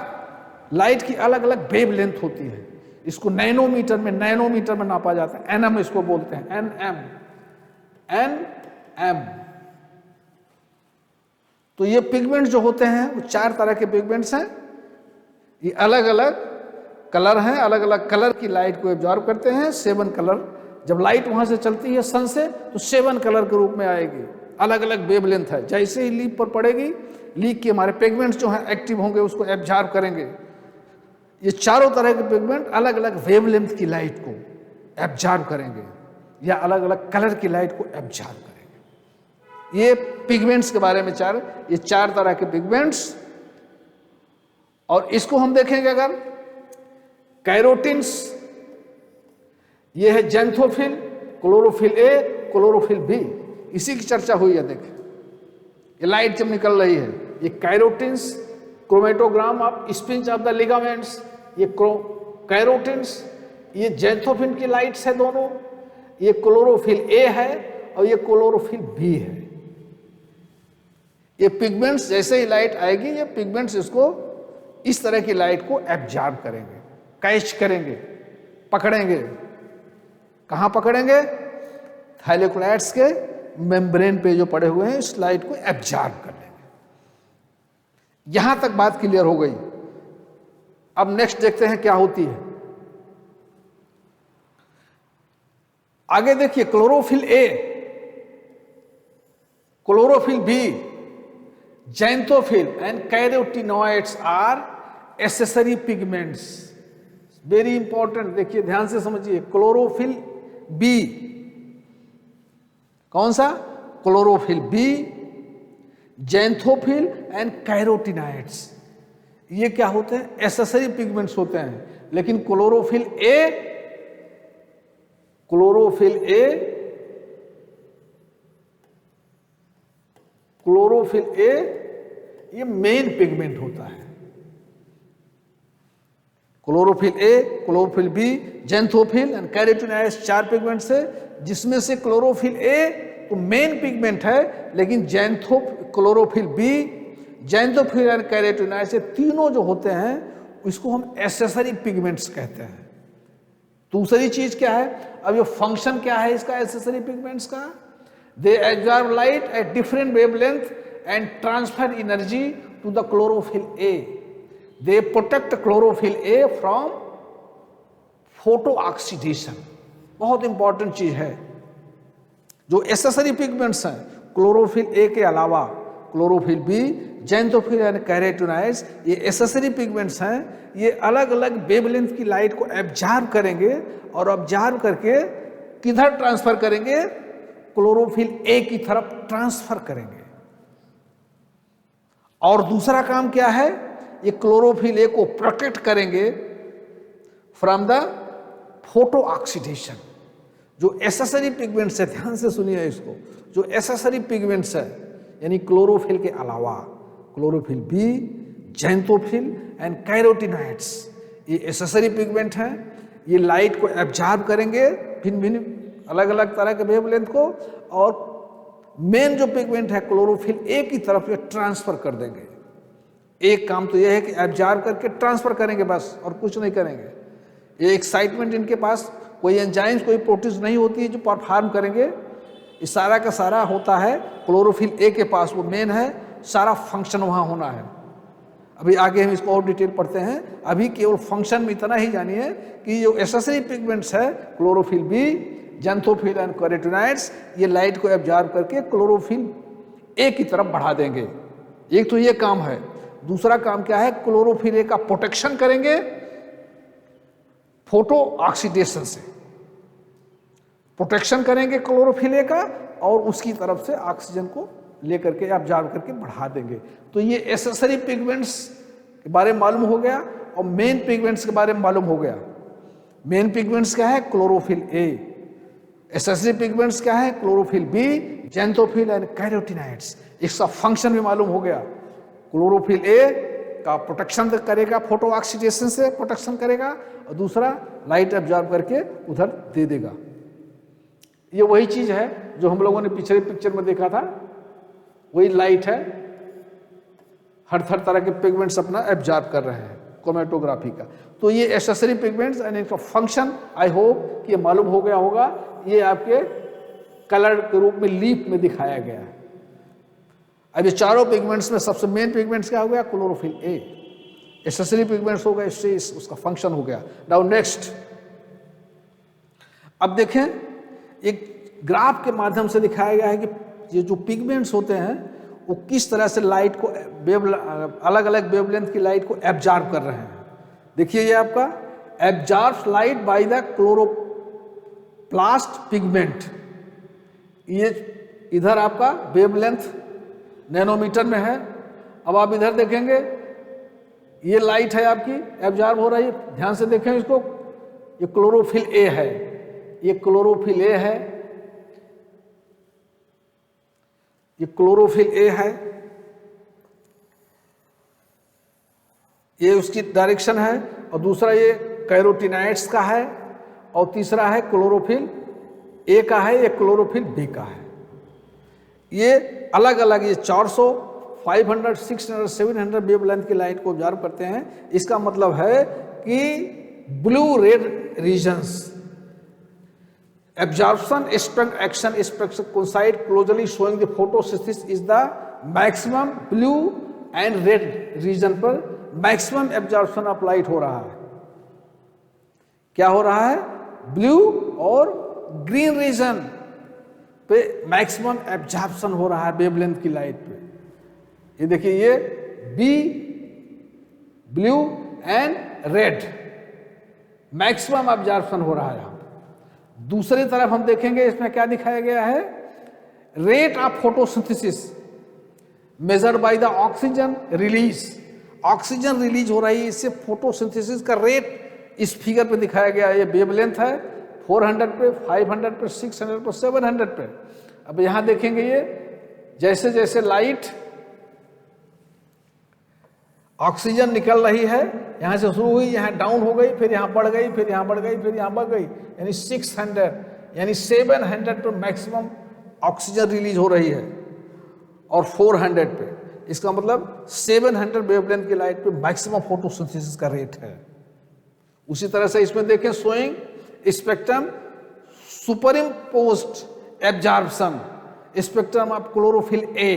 लाइट की अलग अलग वेव लेंथ होती है, इसको नैनोमीटर में नापा जाता है। एनएम इसको बोलते हैं, एनएम। तो ये पिगमेंट जो होते हैं वो 4 तरह के पिगमेंट्स हैं। ये अलग अलग कलर हैं, अलग अलग कलर की लाइट को एब्जॉर्ब करते हैं। 7 कलर, जब लाइट वहां से चलती है सन से, तो 7 कलर के रूप में आएगी, अलग अलग वेवलेंथ है। जैसे ही लीफ पर पड़ेगी, लीफ के हमारे पिगमेंट्स जो हैं एक्टिव होंगे, उसको एब्जॉर्ब करेंगे। ये चारों तरह के पिगमेंट अलग अलग वेवलेंथ की लाइट को एब्जॉर्ब करेंगे या अलग अलग कलर की लाइट को एब्जॉर्ब करेंगे। ये पिगमेंट्स के बारे में ये 4 तरह के पिगमेंट्स। और इसको हम देखेंगे अगर कैरोटिन्स, ये है xanthophyll, chlorophyll A, chlorophyll B, इसी की चर्चा हुई है। देखें ये लाइट जब निकल रही है, ये कैरोटिन्स, chromatogram of spinach of the ligaments, ये कैरोटिन्स, ये जैंथोफिल की लाइट्स है दोनों, ये क्लोरोफिल ए है और ये क्लोरोफिल बी है। ये पिगमेंट्स जैसे ही लाइट आएगी, ये पिगमेंट्स इसको इस तरह की लाइट को एब्जॉर्ब करेंगे, कैच करेंगे, पकड़ेंगे। कहां पकड़ेंगे? थाइलेक्लाइड्स के मेम्ब्रेन पे जो पड़े हुए हैं, इस लाइट को एब्जॉर्ब कर लेंगे। यहां तक बात क्लियर हो गई। अब नेक्स्ट देखते हैं क्या होती है। आगे देखिए, chlorophyll A, chlorophyll B, xanthophyll and carotenoids are accessory pigments. Very important, देखिए ध्यान से समझिए। क्लोरोफिल बी, कौन सा? Chlorophyll B, xanthophyll and carotenoids, ये क्या होते हैं? एसेसरी पिगमेंट्स होते हैं। लेकिन क्लोरोफिल ए ये मेन पिगमेंट होता है। Chlorophyll A, chlorophyll B, xanthophyll and carotenoids 4 pigments है, जिसमें से क्लोरोफिल ए तो मेन पिगमेंट है, लेकिन chlorophyll B, xanthophyll and carotenoids, ये तीनों जो होते हैं इसको हम एसेसरी पिगमेंट्स कहते हैं। दूसरी चीज क्या है? अब ये फंक्शन क्या है इसका, एसेसरी पिगमेंट्स का? They absorb light at different wavelength and transfer energy to the chlorophyll A. They protect chlorophyll A from photo oxidation. बहुत इंपॉर्टेंट चीज है। जो एसेसरी पिगमेंट्स हैं क्लोरोफिल ए के अलावा, chlorophyll B, xanthophyll and carotenoids, ये accessory pigments हैं। ये अलग अलग वेवलेंथ की लाइट को एब्जॉर्ब करेंगे और एब्जॉर्ब करके किधर ट्रांसफर करेंगे? क्लोरोफिल ए की तरफ ट्रांसफर करेंगे। और दूसरा काम क्या है? ये क्लोरोफिल ए को प्रोटेक्ट करेंगे फ्रॉम द फोटो ऑक्सीडेशन। जो एसेसरी पिगमेंट्स है, ध्यान से सुनिए इसको, जो एसेसरी पिगमेंट्स है यानी क्लोरोफिल के अलावा chlorophyll B, xanthophyll and carotenoids, ये एसेसरी पिगमेंट हैं। ये लाइट को एब्जॉर्ब करेंगे भिन्न भिन्न अलग अलग तरह के वेवलेंथ को, और मेन जो पिगमेंट है क्लोरोफिल ए की तरफ ये ट्रांसफर कर देंगे। एक काम तो यह है कि एब्जॉर्ब करके ट्रांसफर करेंगे बस, और कुछ नहीं करेंगे। ये एक्साइटमेंट इनके पास कोई एंजाइम्स कोई प्रोटीन्स नहीं होती है जो परफॉर्म करेंगे। ये सारा का सारा होता है क्लोरोफिल ए के पास, वो मेन है, सारा फंक्शन वहाँ होना है। अभी आगे हम इसको और डिटेल पढ़ते हैं, अभी केवल फंक्शन में इतना ही जानिए कि जो एसेसरी पिगमेंट्स है chlorophyll B, xanthophyll and carotenoids, ये लाइट को एब्जॉर्ब करके क्लोरोफिल ए की तरफ बढ़ा देंगे। एक तो ये काम है। दूसरा काम क्या है, क्लोरोफिल ए का प्रोटेक्शन करेंगे फोटो ऑक्सीडेशन से, प्रोटेक्शन करेंगे क्लोरोफिल ए का, और उसकी तरफ से ऑक्सीजन को लेकर के एब्जॉर्ब करके बढ़ा देंगे। तो ये एसेसरी पिगमेंट्स के बारे में मालूम हो गया, और मेन पिगमेंट्स के बारे में मालूम हो गया। मेन पिगमेंट्स क्या है, क्लोरोफिल ए। एसेसरी पिगमेंट्स क्या है, chlorophyll B, xanthophyll and carotenoids. इसका फंक्शन भी मालूम हो गया। क्लोरोफिल ए का प्रोटेक्शन करेगा, फोटो ऑक्सीडेशन से प्रोटेक्शन करेगा, और दूसरा लाइट एब्जॉर्ब करके उधर दे देगा। ये वही चीज है जो हम लोगों ने पिछले पिक्चर में देखा था, वही लाइट है। हर तरह के पिगमेंट्स अपना एब्जॉर्ब कर रहे हैं क्रोमेटोग्राफी का। तो ये एसेसरी पिगमेंट्स एंड इनका फंक्शन आई होप कि ये मालूम हो गया होगा। ये आपके कलर के रूप में लीफ में दिखाया गया है। अब ये चारों पिगमेंट्स में सबसे मेन पिगमेंट्स क्या हो गया, क्लोरोफिल ए। एसेसरी पिगमेंट्स हो गए, इससे उसका फंक्शन हो गया। नाउ नेक्स्ट, अब देखें एक ग्राफ के माध्यम से दिखाया गया है कि ये जो पिगमेंट्स होते हैं वो किस तरह से लाइट को अलग अलग वेवलेंथ की लाइट को एब्जॉर्ब कर रहे हैं। देखिए ये आपका absorbs light by the chloroplast pigment. ये इधर आपका वेवलेंथ नैनोमीटर में है। अब आप इधर देखेंगे ये लाइट है आपकी एब्जॉर्ब हो रही है, ध्यान से देखें इसको। ये क्लोरोफिल ए है, ये क्लोरोफिल ए है, ये क्लोरोफिल ए है, ये उसकी डायरेक्शन है। और दूसरा ये कैरोटीनॉइड्स का है, और तीसरा है क्लोरोफिल ए का है, ये क्लोरोफिल बी का है। ये अलग अलग, ये 400, 500, 600, 700 वेवलेंथ की लाइट को ऑब्जर्व करते हैं। इसका मतलब है कि blue red regions absorption spectrum action spectrum coincide closely showing the photosynthesis is the maximum blue and red region पर maximum absorption of light हो रहा है। क्या हो रहा है, ब्लू और ग्रीन रीजन पे मैक्सिमम एब्जॉर्प्शन हो रहा है वेवलेंथ की लाइट पे। ये देखिए ये B, blue and red, maximum absorption हो रहा है। दूसरी तरफ हम देखेंगे इसमें क्या दिखाया गया है, rate of photosynthesis measured by the oxygen release. Oxygen release हो रही है, इससे फोटोसिंथेसिस का रेट इस फिगर पे दिखाया गया है। ये वेवलेंथ है 400 पे, 500 पे, 600 पे, 700 पे। अब यहां देखेंगे ये जैसे जैसे लाइट ऑक्सीजन निकल रही है, यहां से शुरू हुई, यहां डाउन हो गई, फिर यहां बढ़ गई, फिर यहां बढ़ गई, फिर यहां बढ़ गई, यानी 600 यानी 700 पे मैक्सिमम ऑक्सीजन रिलीज हो रही है, और 400 पे, इसका मतलब 700 वेवलेंथ की लाइट पे मैक्सिमम फोटोसिंथेसिस का रेट है। उसी तरह से इसमें देखें showing spectrum superimposed absorption spectrum of chlorophyll A.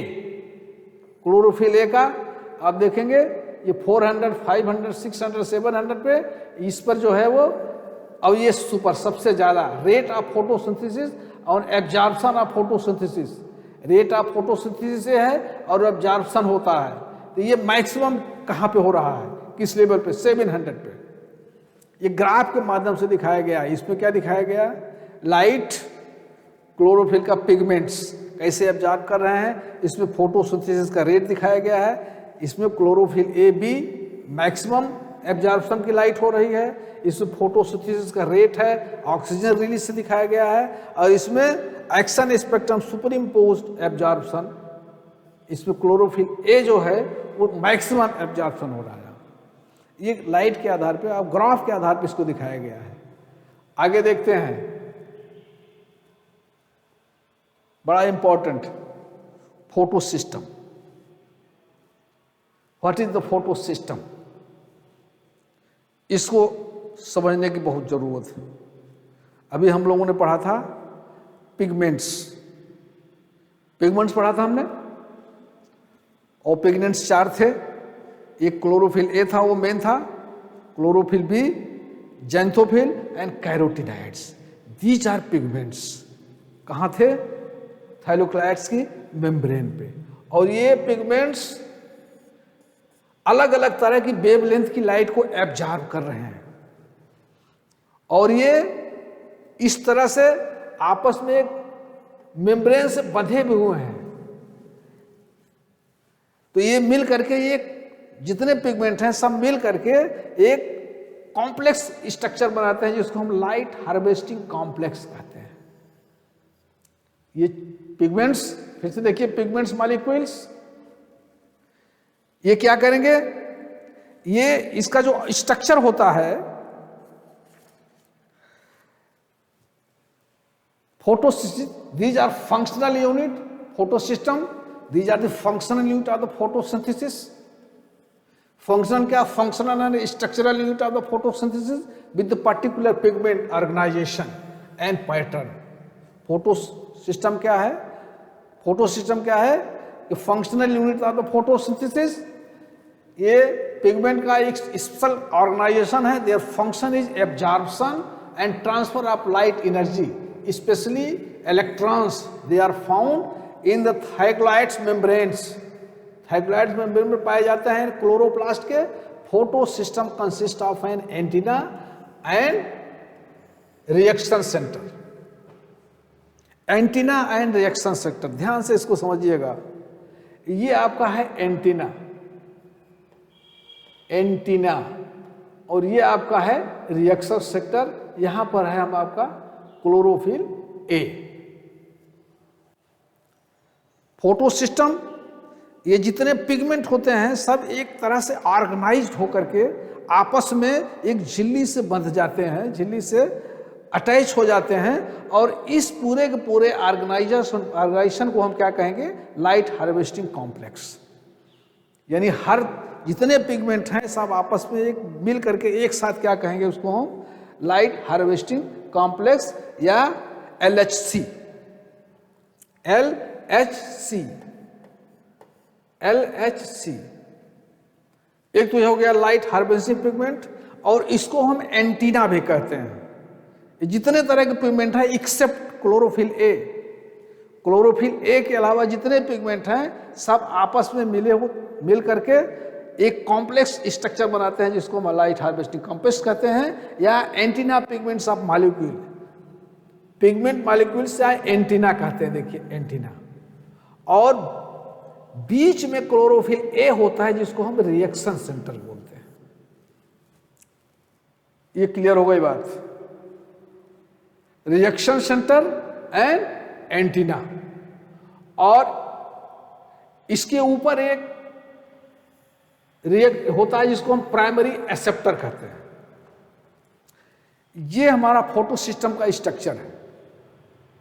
Chlorophyll A का आप देखेंगे ये 400, 500, 600, 700 पे, इस पर जो है वो, और ये सुपर सबसे ज्यादा रेट ऑफ फोटोसिंथेसिस और absorption of photosynthesis, rate of photosynthesis से है और एब्जॉर्प्शन होता है। तो ये मैक्सिमम कहाँ पे हो रहा है, किस लेवल पे, 700 पे। ये ग्राफ के माध्यम से दिखाया गया है। इसमें क्या दिखाया गया, लाइट क्लोरोफिल का पिगमेंट्स कैसे एब्जॉर्ब कर रहे हैं, इसमें फोटोसिंथेसिस का रेट दिखाया गया है। इसमें chlorophyll A B maximum absorption की लाइट हो रही है, इसमें फोटोसिंथेसिस का रेट है, ऑक्सीजन रिलीज से दिखाया गया है, और इसमें action spectrum super imposed absorption, इसमें क्लोरोफिल ए जो है वो मैक्सिमम एब्जॉर्प्शन हो रहा है। ये लाइट के आधार पे, आप ग्राफ के आधार पे इसको दिखाया गया है। आगे देखते हैं, बड़ा important, photo system. What is the photo system, इसको समझने की बहुत जरूरत है। अभी हम लोगों ने पढ़ा था पिगमेंट्स, पिगमेंट्स पढ़ा था हमने, और पिगमेंट्स 4 थे। एक क्लोरोफिल ए था, वो मेन था, chlorophyll B, xanthophyll and carotenoids. These are pigments. कहाँ थे? थाइलोक्लाइड्स की मेम्ब्रेन पे। और ये पिगमेंट्स अलग अलग तरह की वेवलेंथ की लाइट को एब्जॉर्ब कर रहे हैं, और ये इस तरह से आपस में एक मेम्ब्रेन से बंधे भी हुए हैं। तो ये मिल करके, ये जितने पिगमेंट हैं सब मिल करके एक कॉम्प्लेक्स स्ट्रक्चर बनाते हैं, जिसको हम लाइट हार्वेस्टिंग कॉम्प्लेक्स कहते हैं। ये पिगमेंट्स, फिर से देखिए, पिगमेंट्स मॉलिक्यूल्स, ये क्या करेंगे, ये इसका जो स्ट्रक्चर होता है, photosystem, these are functional unit, photosystem, these are the functional unit of the photosynthesis. Function क्या? Functional and structural unit of the photosynthesis with the particular pigment organisation and pattern. Photosystem क्या है? Photosystem क्या है? कि functional unit of the photosynthesis, ये pigment का एक special organisation है। Their function is absorption and transfer of light energy, specially electrons. They are found in the थाइक्लॉइड्स membranes. Thylakoids membrane में पाए जाते हैं क्लोरोप्लास्ट के। Photo system consist of an antenna and reaction centre. Antenna and reaction centre, ध्यान से इसको समझिएगा। ये आपका है एंटीना, एंटीना, और ये आपका है रिएक्शन सेक्टर। यहां पर है हम आपका क्लोरोफिल ए। फोटो सिस्टम, ये जितने पिगमेंट होते हैं सब एक तरह से ऑर्गेनाइज्ड होकर के आपस में एक झिल्ली से बंध जाते हैं, झिल्ली से अटैच हो जाते हैं, और इस पूरे के पूरे ऑर्गेनाइजेशन को हम क्या कहेंगे? Light harvesting complex. यानी हर जितने पिगमेंट हैं सब आपस में एक मिल करके एक साथ क्या कहेंगे? उसको हम लाइट हार्वेस्टिंग कॉम्प्लेक्स या LHC। LHC एक तो यह हो गया लाइट हार्वेस्टिंग पिगमेंट, और इसको हम एंटीना भी कहते हैं। जितने तरह के पिगमेंट हैं accept chlorophyll A, chlorophyll A के अलावा जितने पिगमेंट हैं सब आपस में मिल करके एक कॉम्प्लेक्स स्ट्रक्चर बनाते हैं, जिसको हम लाइट हार्वेस्टिंग कॉम्प्लेक्स कहते हैं, या antenna pigments of molecule. Pigment molecules या एंटीना कहते हैं। देखिए एंटीना, और बीच में क्लोरोफिल ए होता है, जिसको हम रिएक्शन सेंटर बोलते हैं। ये क्लियर हो गई बात? रिएक्शन सेंटर एंड एंटीना, और इसके ऊपर एक रिएक्ट होता है जिसको हम प्राइमरी एक्सेप्टर कहते हैं। ये हमारा फोटो सिस्टम का स्ट्रक्चर है।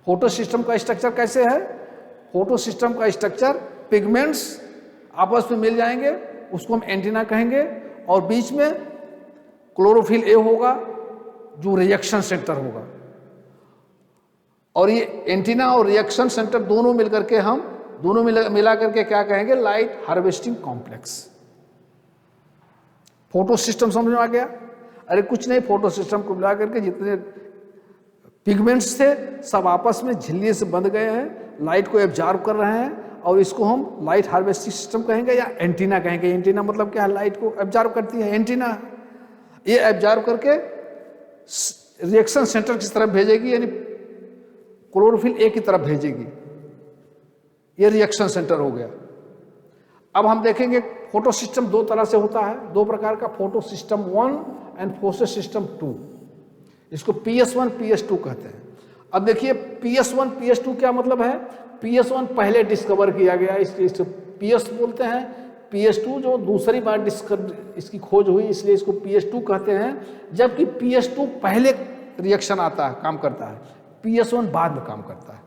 फोटो सिस्टम का स्ट्रक्चर कैसे है? फोटो सिस्टम का स्ट्रक्चर, पिगमेंट्स आपस में मिल जाएंगे, उसको हम एंटीना कहेंगे, और बीच में क्लोरोफिल ए होगा जो रिएक्शन सेंटर होगा। और ये एंटीना और रिएक्शन सेंटर दोनों मिलकर के हम मिला करके क्या कहेंगे? Light harvesting complex. Photo system समझ में आ गया? अरे कुछ नहीं, फोटो सिस्टम को मिला करके जितने पिगमेंट्स थे सब आपस में झिल्ली से बंध गए हैं, लाइट को एब्जॉर्ब कर रहे हैं, और इसको हम लाइट हार्वेस्टिंग सिस्टम कहेंगे या एंटीना कहेंगे। एंटीना मतलब क्या है? लाइट को एब्जॉर्ब करती है एंटीना। ये एब्जॉर्ब करके रिएक्शन सेंटर की तरफ भेजेगी, यानी क्लोरोफिल ए की तरफ भेजेगी। ये रिएक्शन सेंटर हो गया। अब हम देखेंगे फोटो सिस्टम दो तरह से होता है, दो प्रकार का, photo system 1 and photo system 2। इसको PS1 PS2 कहते हैं। अब देखिए PS1 PS2 क्या मतलब है। PS1 पहले डिस्कवर किया गया, इसको PS बोलते हैं। PS2 जो दूसरी बार इसकी खोज हुई, इसलिए इसको PS2 कहते हैं। जबकि PS2 पहले रिएक्शन आता है, काम करता है, PS1 बाद में काम करता है।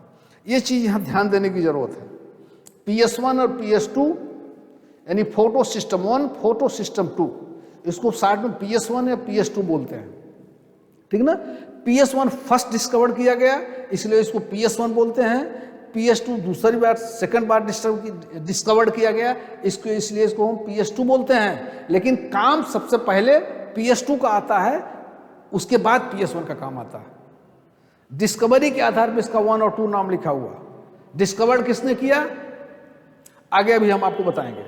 ये चीज यहाँ ध्यान देने की जरूरत है। PS1 और PS2 यानी फोटो सिस्टम 1 फोटो सिस्टम 2, इसको साथ में PS1 या PS2 बोलते हैं, ठीक ना। PS1 फर्स्ट डिस्कवर किया गया, इसलिए इसको PS1 बोलते हैं। PS2 दूसरी बार सेकंड बार डिस्कवर्ड किया गया, इसको इसलिए इसको हम PS2 बोलते हैं। लेकिन काम सबसे पहले PS2 का आता है, उसके बाद PS1 का काम आता है। डिस्कवरी के आधार पर इसका 1 और 2 नाम लिखा हुआ। डिस्कवर्ड किसने किया, आगे अभी हम आपको बताएंगे।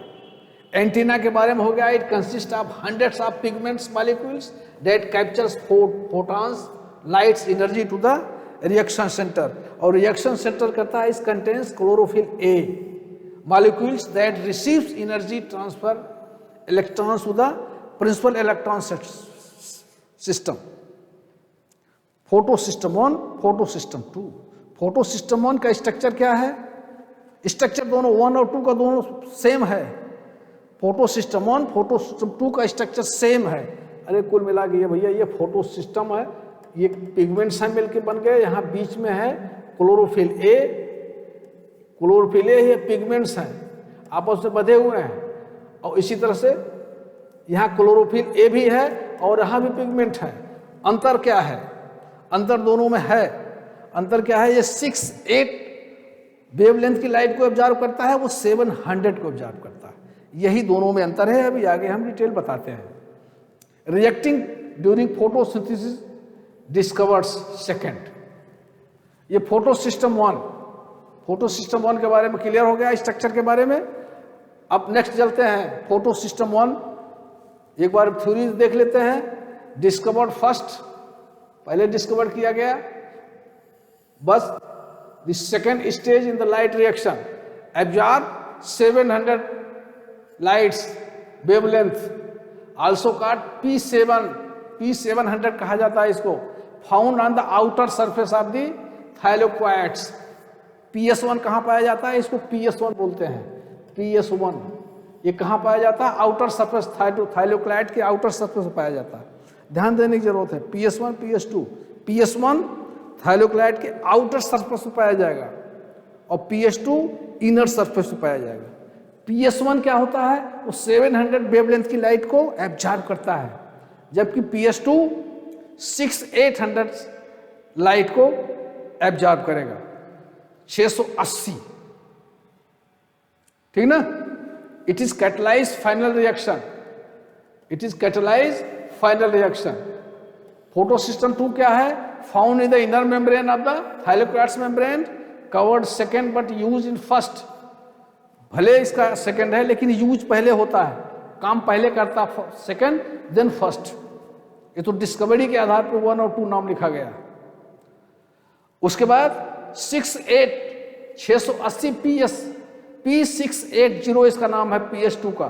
एंटीना के बारे में हो गया। It consist of hundreds of pigments molecules that captures photons lights energy to the reaction centre. और रिएक्शन सेंटर करता है, इस contains chlorophyll A molecules that receives energy transfer electrons to the principal electron system. Photo system 1 photo system 2। Photo system 1 का structure क्या है, structure दोनों 1 और 2 का दोनों सेम है। फोटो सिस्टम 1 फोटो सिस्टम 2 का स्ट्रक्चर सेम है। अरे कुल मिला के ये भैया ये फोटो सिस्टम है, ये पिगमेंट्स हैं मिलके बन गए। यहाँ बीच में है क्लोरोफिल ए, ये पिगमेंट्स हैं आपस में बंधे हुए हैं। और इसी तरह से यहाँ क्लोरोफिल ए भी है और यहाँ भी पिगमेंट है। अंतर क्या है, अंतर दोनों में है। अंतर क्या है, ये 6-8 वेवलेंथ की लाइट को ऑब्जर्व करता है, वो 700 को ऑब्जर्व करता है। यही दोनों में अंतर है। अभी आगे हम डिटेल बताते हैं। Reacting during photosynthesis discovers second. ये फोटो सिस्टम 1 के बारे में क्लियर हो गया, स्ट्रक्चर के बारे में। अब नेक्स्ट चलते हैं फोटो सिस्टम 1। एक बार थ्योरी देख लेते हैं। डिस्कवर्ड फर्स्ट, पहले डिस्कवर किया गया। Was the second stage in the light reaction absorb 700 lights wavelength, also called P700 कहा जाता है इसको। Found on the outer surface of the thylakoids. PS1 कहाँ पाया जाता है, इसको PS1 बोलते हैं। PS1 ये कहाँ पाया जाता है, आउटर सरफेस, थाइलोक्लाइड के आउटर सरफेस में पाया जाता है। ध्यान देने की जरूरत है। PS1 PS2, PS1 थाइलोक्लाइड के आउटर सरफेस में पाया जाएगा और PS2 इनर सरफेस में पाया जाएगा। PS1 क्या होता है, वो 700 वेवलेंथ की लाइट को एब्जॉर्ब करता है, जबकि PS2 600-800 लाइट को एब्जॉर्ब करेगा, 680, ठीक ना। It is catalyse final reaction, photo system 2 क्या है, found in the inner membrane of the thylakoids membrane, covered second but use in first. भले इसका सेकेंड है लेकिन यूज पहले होता है, काम पहले करता सेकेंड देन फर्स्ट। ये तो डिस्कवरी के आधार पर 1 और 2 नाम लिखा गया। उसके बाद 680 P680 इसका नाम है PS2 का।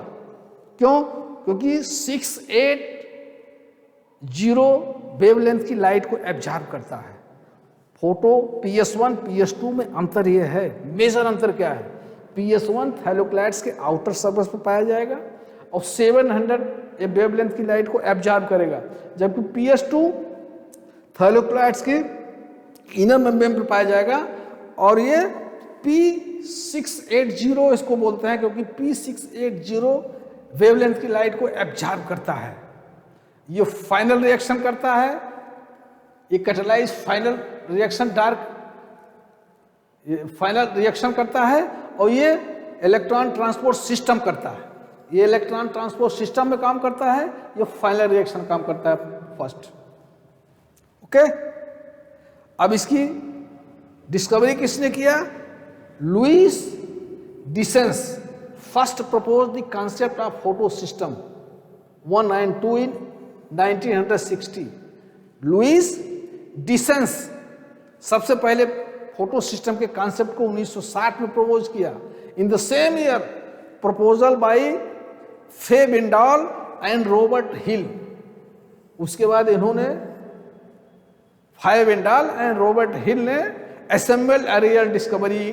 क्यों, क्योंकि 680 वेवलेंथ की लाइट को एब्जॉर्ब करता है। फोटो PS1 PS2 में अंतर यह है, मेजर अंतर क्या है, PS1 थाइलोक्लाइड्स के आउटर सरफेस पर पाया जाएगा और 700 वेवलेंथ की लाइट को एब्जॉर्ब करेगा, जबकि PS2 थाइलोक्लाइड्स के इनर मेम्ब्रेन पर पाया जाएगा। और ये P680 इसको बोलते हैं क्योंकि P680 वेवलेंथ की लाइट को एब्जॉर्ब करता है। ये फाइनल रिएक्शन करता है, ये catalyse final reaction final reaction करता है और ये इलेक्ट्रॉन ट्रांसपोर्ट सिस्टम करता है। ये इलेक्ट्रॉन ट्रांसपोर्ट सिस्टम में काम करता है, ये फाइनल रिएक्शन काम करता है फर्स्ट। ओके, अब इसकी डिस्कवरी किसने किया, Louis Duysens first propose the concept of photo system 192 in 1960। Louis Duysens सबसे पहले फोटो सिस्टम के कॉन्सेप्ट को 1960 में प्रपोज किया। In the same year proposal by फे विंडाल एंड रॉबर्ट हिल। उसके बाद इन्होंने फे विंडाल एंड रॉबर्ट हिल ने असेंबल एरियल डिस्कवरी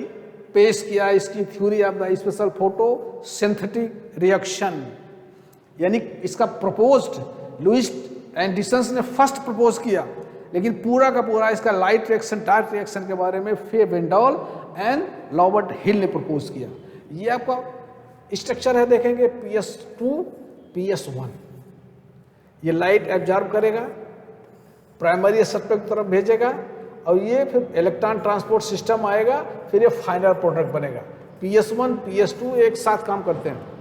पेश किया, इसकी theory of the special photo synthetic reaction. यानी इसका प्रपोज्ड लुइस एडिसन्स ने फर्स्ट प्रपोज किया, लेकिन पूरा का पूरा इसका लाइट रिएक्शन डार्क रिएक्शन के बारे में फे विंडाल एंड रॉबर्ट हिल ने प्रपोज किया। ये आपका स्ट्रक्चर है, देखेंगे PS2 PS1। ये लाइट एब्जॉर्ब करेगा, प्राइमरी सब्सट्रेट की तरफ भेजेगा, और ये फिर इलेक्ट्रॉन ट्रांसपोर्ट सिस्टम आएगा, फिर ये फाइनल प्रोडक्ट बनेगा। PS1 PS2 एक साथ काम करते हैं।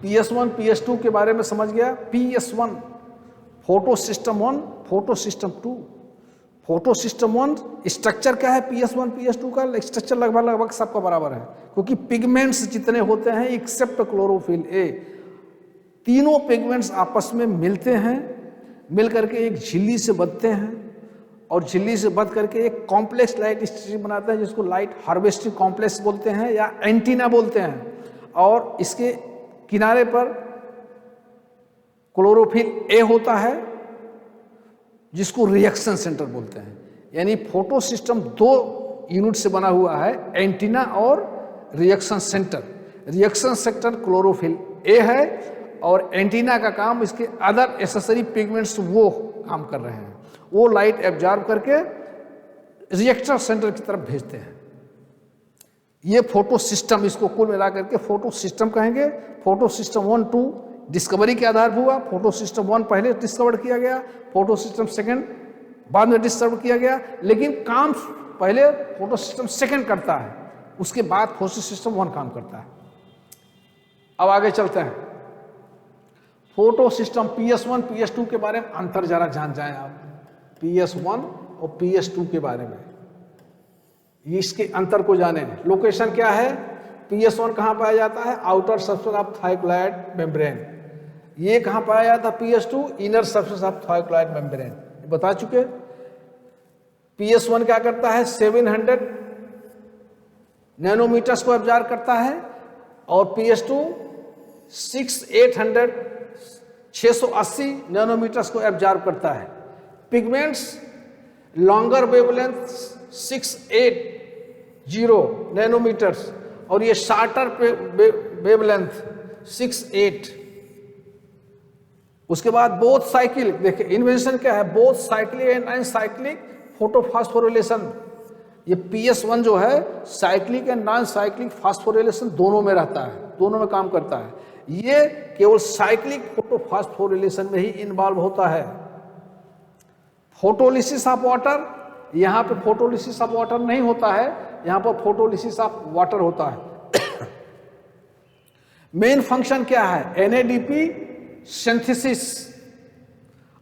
PS1 PS2 के बारे में समझ गया। PS1 photo system 1 photo system 2। Photo system 1 structure क्या है PS1 PS2 का? स्ट्रक्चर लगभग सबका बराबर है, क्योंकि पिगमेंट्स जितने होते हैं एक्सेप्ट क्लोरोफिल ए, तीनों पिगमेंट्स आपस में मिलते हैं, मिल करके एक झिल्ली से बंधते हैं, और झिल्ली से बंध करके एक कॉम्प्लेक्स लाइट स्ट्रीम बनाते हैं, जिसको लाइट हार्वेस्टिंग कॉम्प्लेक्स बोलते हैं या एंटीना बोलते हैं। और इसके किनारे पर क्लोरोफिल ए होता है, जिसको रिएक्शन सेंटर बोलते हैं। यानी फोटो सिस्टम 2 यूनिट से बना हुआ है, एंटीना और reaction centre. Reaction centre chlorophyll A है, और एंटीना का काम इसके अदर एसेसरी पिगमेंट्स वो काम कर रहे हैं, वो लाइट एब्जॉर्ब करके रिएक्टर सेंटर की तरफ भेजते हैं। ये फोटो सिस्टम, इसको कुल मिला करके फोटो सिस्टम कहेंगे। फोटो सिस्टम 1 2 डिस्कवरी के आधार पर हुआ। फोटो सिस्टम 1 पहले डिस्कवर किया गया, फोटो सिस्टम 2 बाद में डिस्कवर किया गया, लेकिन काम पहले फोटो सिस्टम 2 करता है, उसके बाद फोटो सिस्टम 1 काम करता है। अब आगे चलते हैं। फोटो सिस्टम PS1 PS2 के बारे में अंतर जरा जान जाएं आप, PS1 और PS2 के बारे में, इसके अंतर को जाने। लोकेशन क्या है? PS1 कहाँ पाया जाता है? Outer surface of thylakoid membrane. ये कहाँ पाया जाता है? PS2 inner surface of thylakoid membrane. बता चुके। PS1 क्या करता है? 700 नैनोमीटर्स को एब्जॉर्ब करता है, और PS2 680 नैनोमीटर्स को एब्जॉर्ब करता है। पिगमेंट्स लॉन्गर वेवलेंथ 680 नैनोमीटर्स, और ये शार्टर वेवलेंथ 68। उसके बाद बोथ साइक्लिक, देखिए इन्वेंशन क्या है? Both cyclic and uncyclic photophosphorylation. ये PS1 जो है cyclic and non cyclic phosphorylation दोनों में रहता है, दोनों में काम करता है। ये केवल साइक्लिक फोटोफॉस्फोरिलेशन में ही इन्वॉल्व होता है। फोटोलिसिस ऑफ वाटर, यहाँ पे फोटोलिसिस ऑफ वाटर नहीं होता है, यहाँ पर फोटोलिसिस ऑफ वाटर होता है। मेन फंक्शन क्या है? NADP सिंथेसिस,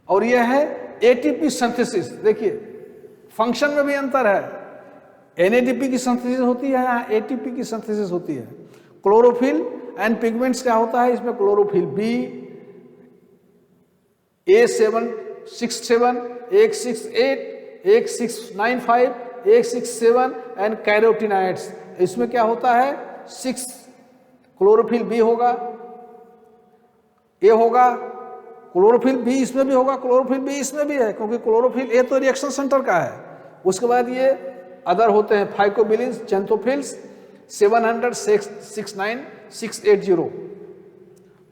और यह है ATP सिंथेसिस। देखिए फंक्शन में भी अंतर है, NADP की सिंथेसिस होती है, यहाँ ATP की सिंथेसिस होती है। क्लोरोफिल एंड पिगमेंट्स क्या होता है? इसमें chlorophyll B, A767, 168, 1695, 167 and carotenoids. इसमें क्या होता है? 6 क्लोरोफिल B होगा, A होगा, क्लोरोफिल B इसमें भी होगा, क्लोरोफिल B इसमें भी है, क्योंकि क्लोरोफिल A तो रिएक्शन सेंटर का है। उसके बाद ये अदर होते हैं फाइकोबिलिन्स, चेंथोफिल्स 700, 669, 680।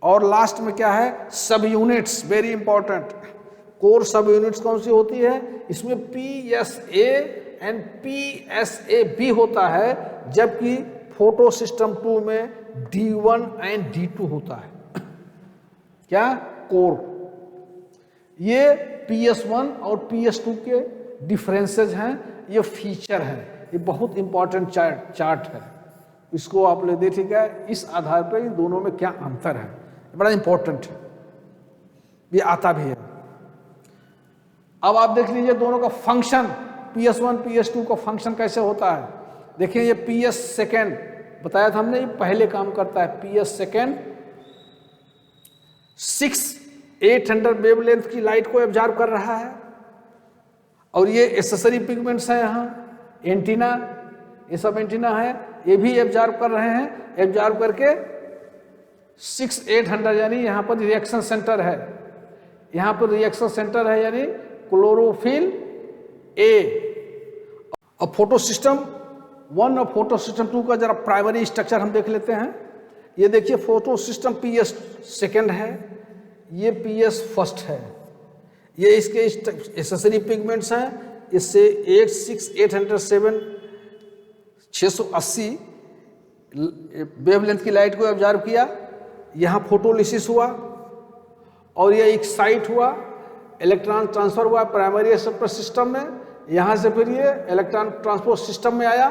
और लास्ट में क्या है? सब यूनिट्स, वेरी इंपॉर्टेंट। कोर सब यूनिट्स कौन सी होती है? इसमें PSA एंड PSAB होता है, जबकि फोटो सिस्टम 2 में D1 एंड D2 होता है। क्या? कोर। ये PS1 और PS2 के डिफरेंसेस हैं, ये फीचर हैं, ये बहुत इंपॉर्टेंट चार्ट है। इसको आप लोग देखिएगा, इस आधार पर इन दोनों में क्या अंतर है, बड़ा इंपॉर्टेंट है, ये आता भी है। अब आप देख लीजिए दोनों का फंक्शन, PS1 PS2 का फंक्शन कैसे होता है। देखिए ये PS2 बताया था हमने, ये पहले काम करता है। PS2 600-800 वेवलेंथ की लाइट को एब्जॉर्ब कर रहा है, और ये एसेसरी पिगमेंट्स हैं, यहाँ एंटीना, ये सब एंटीना है, ये भी एब्जॉर्ब कर रहे हैं। एब्जॉर्ब करके 6800 यानी यहाँ पर रिएक्शन सेंटर है, यहाँ पर रिएक्शन सेंटर है यानी क्लोरोफिल ए। अब फोटो सिस्टम 1 और फोटो सिस्टम 2 का जरा प्राइमरी स्ट्रक्चर हम देख लेते हैं। ये देखिए फोटो सिस्टम PS सेकेंड है, ये PS फर्स्ट है, ये इसके एसेसरी पिगमेंट्स हैं। इससे 86807 680 वेवलेंथ की लाइट को ऑब्जर्व किया, यहाँ फोटोलिसिस हुआ और ये एक्साइट हुआ, इलेक्ट्रॉन ट्रांसफर हुआ प्राइमरी एक्सेप्टर सिस्टम में, यहाँ से फिर ये इलेक्ट्रॉन ट्रांसपोर्ट सिस्टम में आया,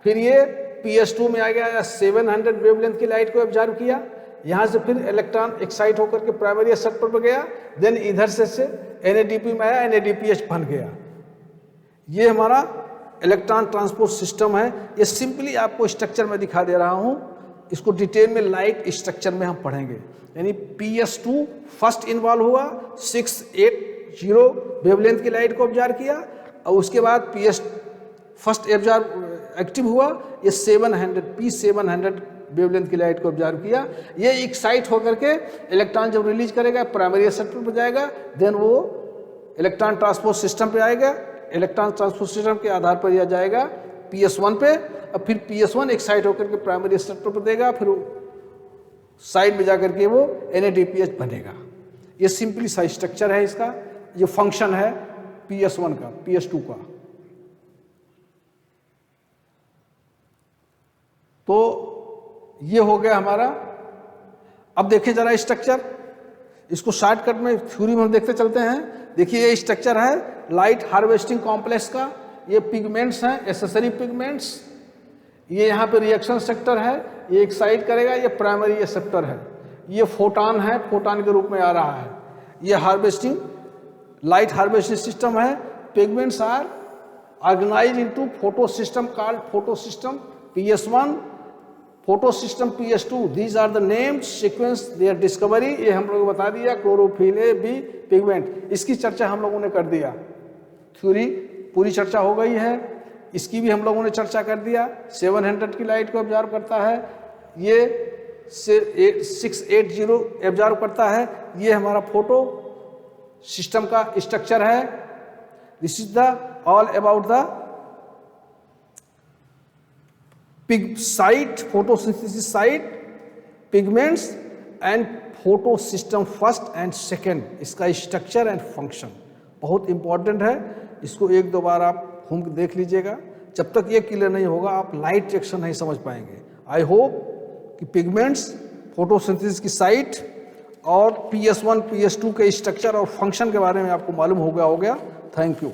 फिर ये PS2 में आ गया, 700 वेवलेंथ की लाइट को ऑब्जर्व किया, यहाँ से फिर इलेक्ट्रॉन एक्साइट होकर के प्राइमरी एक्सेप्टर पर गया, देन इधर से NADP में आया, NADPH बन गया। ये हमारा इलेक्ट्रॉन ट्रांसपोर्ट सिस्टम है। ये सिंपली आपको स्ट्रक्चर में दिखा दे रहा हूँ, इसको डिटेल में लाइट स्ट्रक्चर में हम पढ़ेंगे। यानी PS2 फर्स्ट इन्वॉल्व हुआ, 680 वेवलेंथ की लाइट को ऑब्जर्व किया और उसके बाद PS फर्स्ट एक्टिव हुआ, ये 700 P700 वेवलेंथ की लाइट को ऑब्जर्व किया। ये एक्साइट होकर के इलेक्ट्रॉन जब रिलीज करेगा प्राइमरी एक्सेप्टर पर जाएगा, देन वो इलेक्ट्रॉन ट्रांसपोर्ट सिस्टम पे आएगा, इलेक्ट्रॉन ट्रांसपोर्ट सिस्टम के आधार पर यह जाएगा PS1 पे, और फिर PS1 एक्साइट होकर के प्राइमरी एक्सेप्टर पर देगा, फिर साइड में जाकर के वो NADPH बनेगा। ये सिंपली सा स्ट्रक्चर है इसका, ये फंक्शन है PS1 का, PS2 का। तो ये हो गया हमारा। अब देखिए जरा स्ट्रक्चर, इसको शॉर्टकट में थ्योरी में हम देखते चलते हैं। देखिए ये स्ट्रक्चर है लाइट हार्वेस्टिंग कॉम्प्लेक्स का, ये पिगमेंट्स हैं, एसेसरी पिगमेंट्स, ये यहाँ पे रिएक्शन सेक्टर है, ये एक्साइट करेगा, ये प्राइमरी एक्सेप्टर है, ये फोटॉन है, फोटॉन के रूप में आ रहा है, ये हार्वेस्टिंग लाइट हार्वेस्टिंग सिस्टम है। Pigments are organised into photo system called photo system PS1, photo system PS2। These are the name sequence their discovery. ये हम लोगों को बता दिया, क्लोरोफिल ए बी पिगमेंट, इसकी चर्चा हम लोगों ने कर दिया। थ्योरी पूरी चर्चा हो गई है, इसकी भी हम लोगों ने चर्चा कर दिया। 700 की लाइट को ऑब्जर्व करता है, ये 680 ऑब्जर्व करता है। ये हमारा फोटो सिस्टम का स्ट्रक्चर है। This is the all about the pig site, photosynthesis site, pigments and photo system first and second, इसका स्ट्रक्चर एंड फंक्शन बहुत इंपॉर्टेंट है। इसको एक दो बार आप घूम देख लीजिएगा, जब तक ये क्लियर नहीं होगा आप लाइट रिएक्शन नहीं समझ पाएंगे। आई होप कि पिगमेंट्स, फोटोसिंथेसिस की साइट और PS1 PS2 के स्ट्रक्चर और फंक्शन के बारे में आपको मालूम हो गया। Thank you.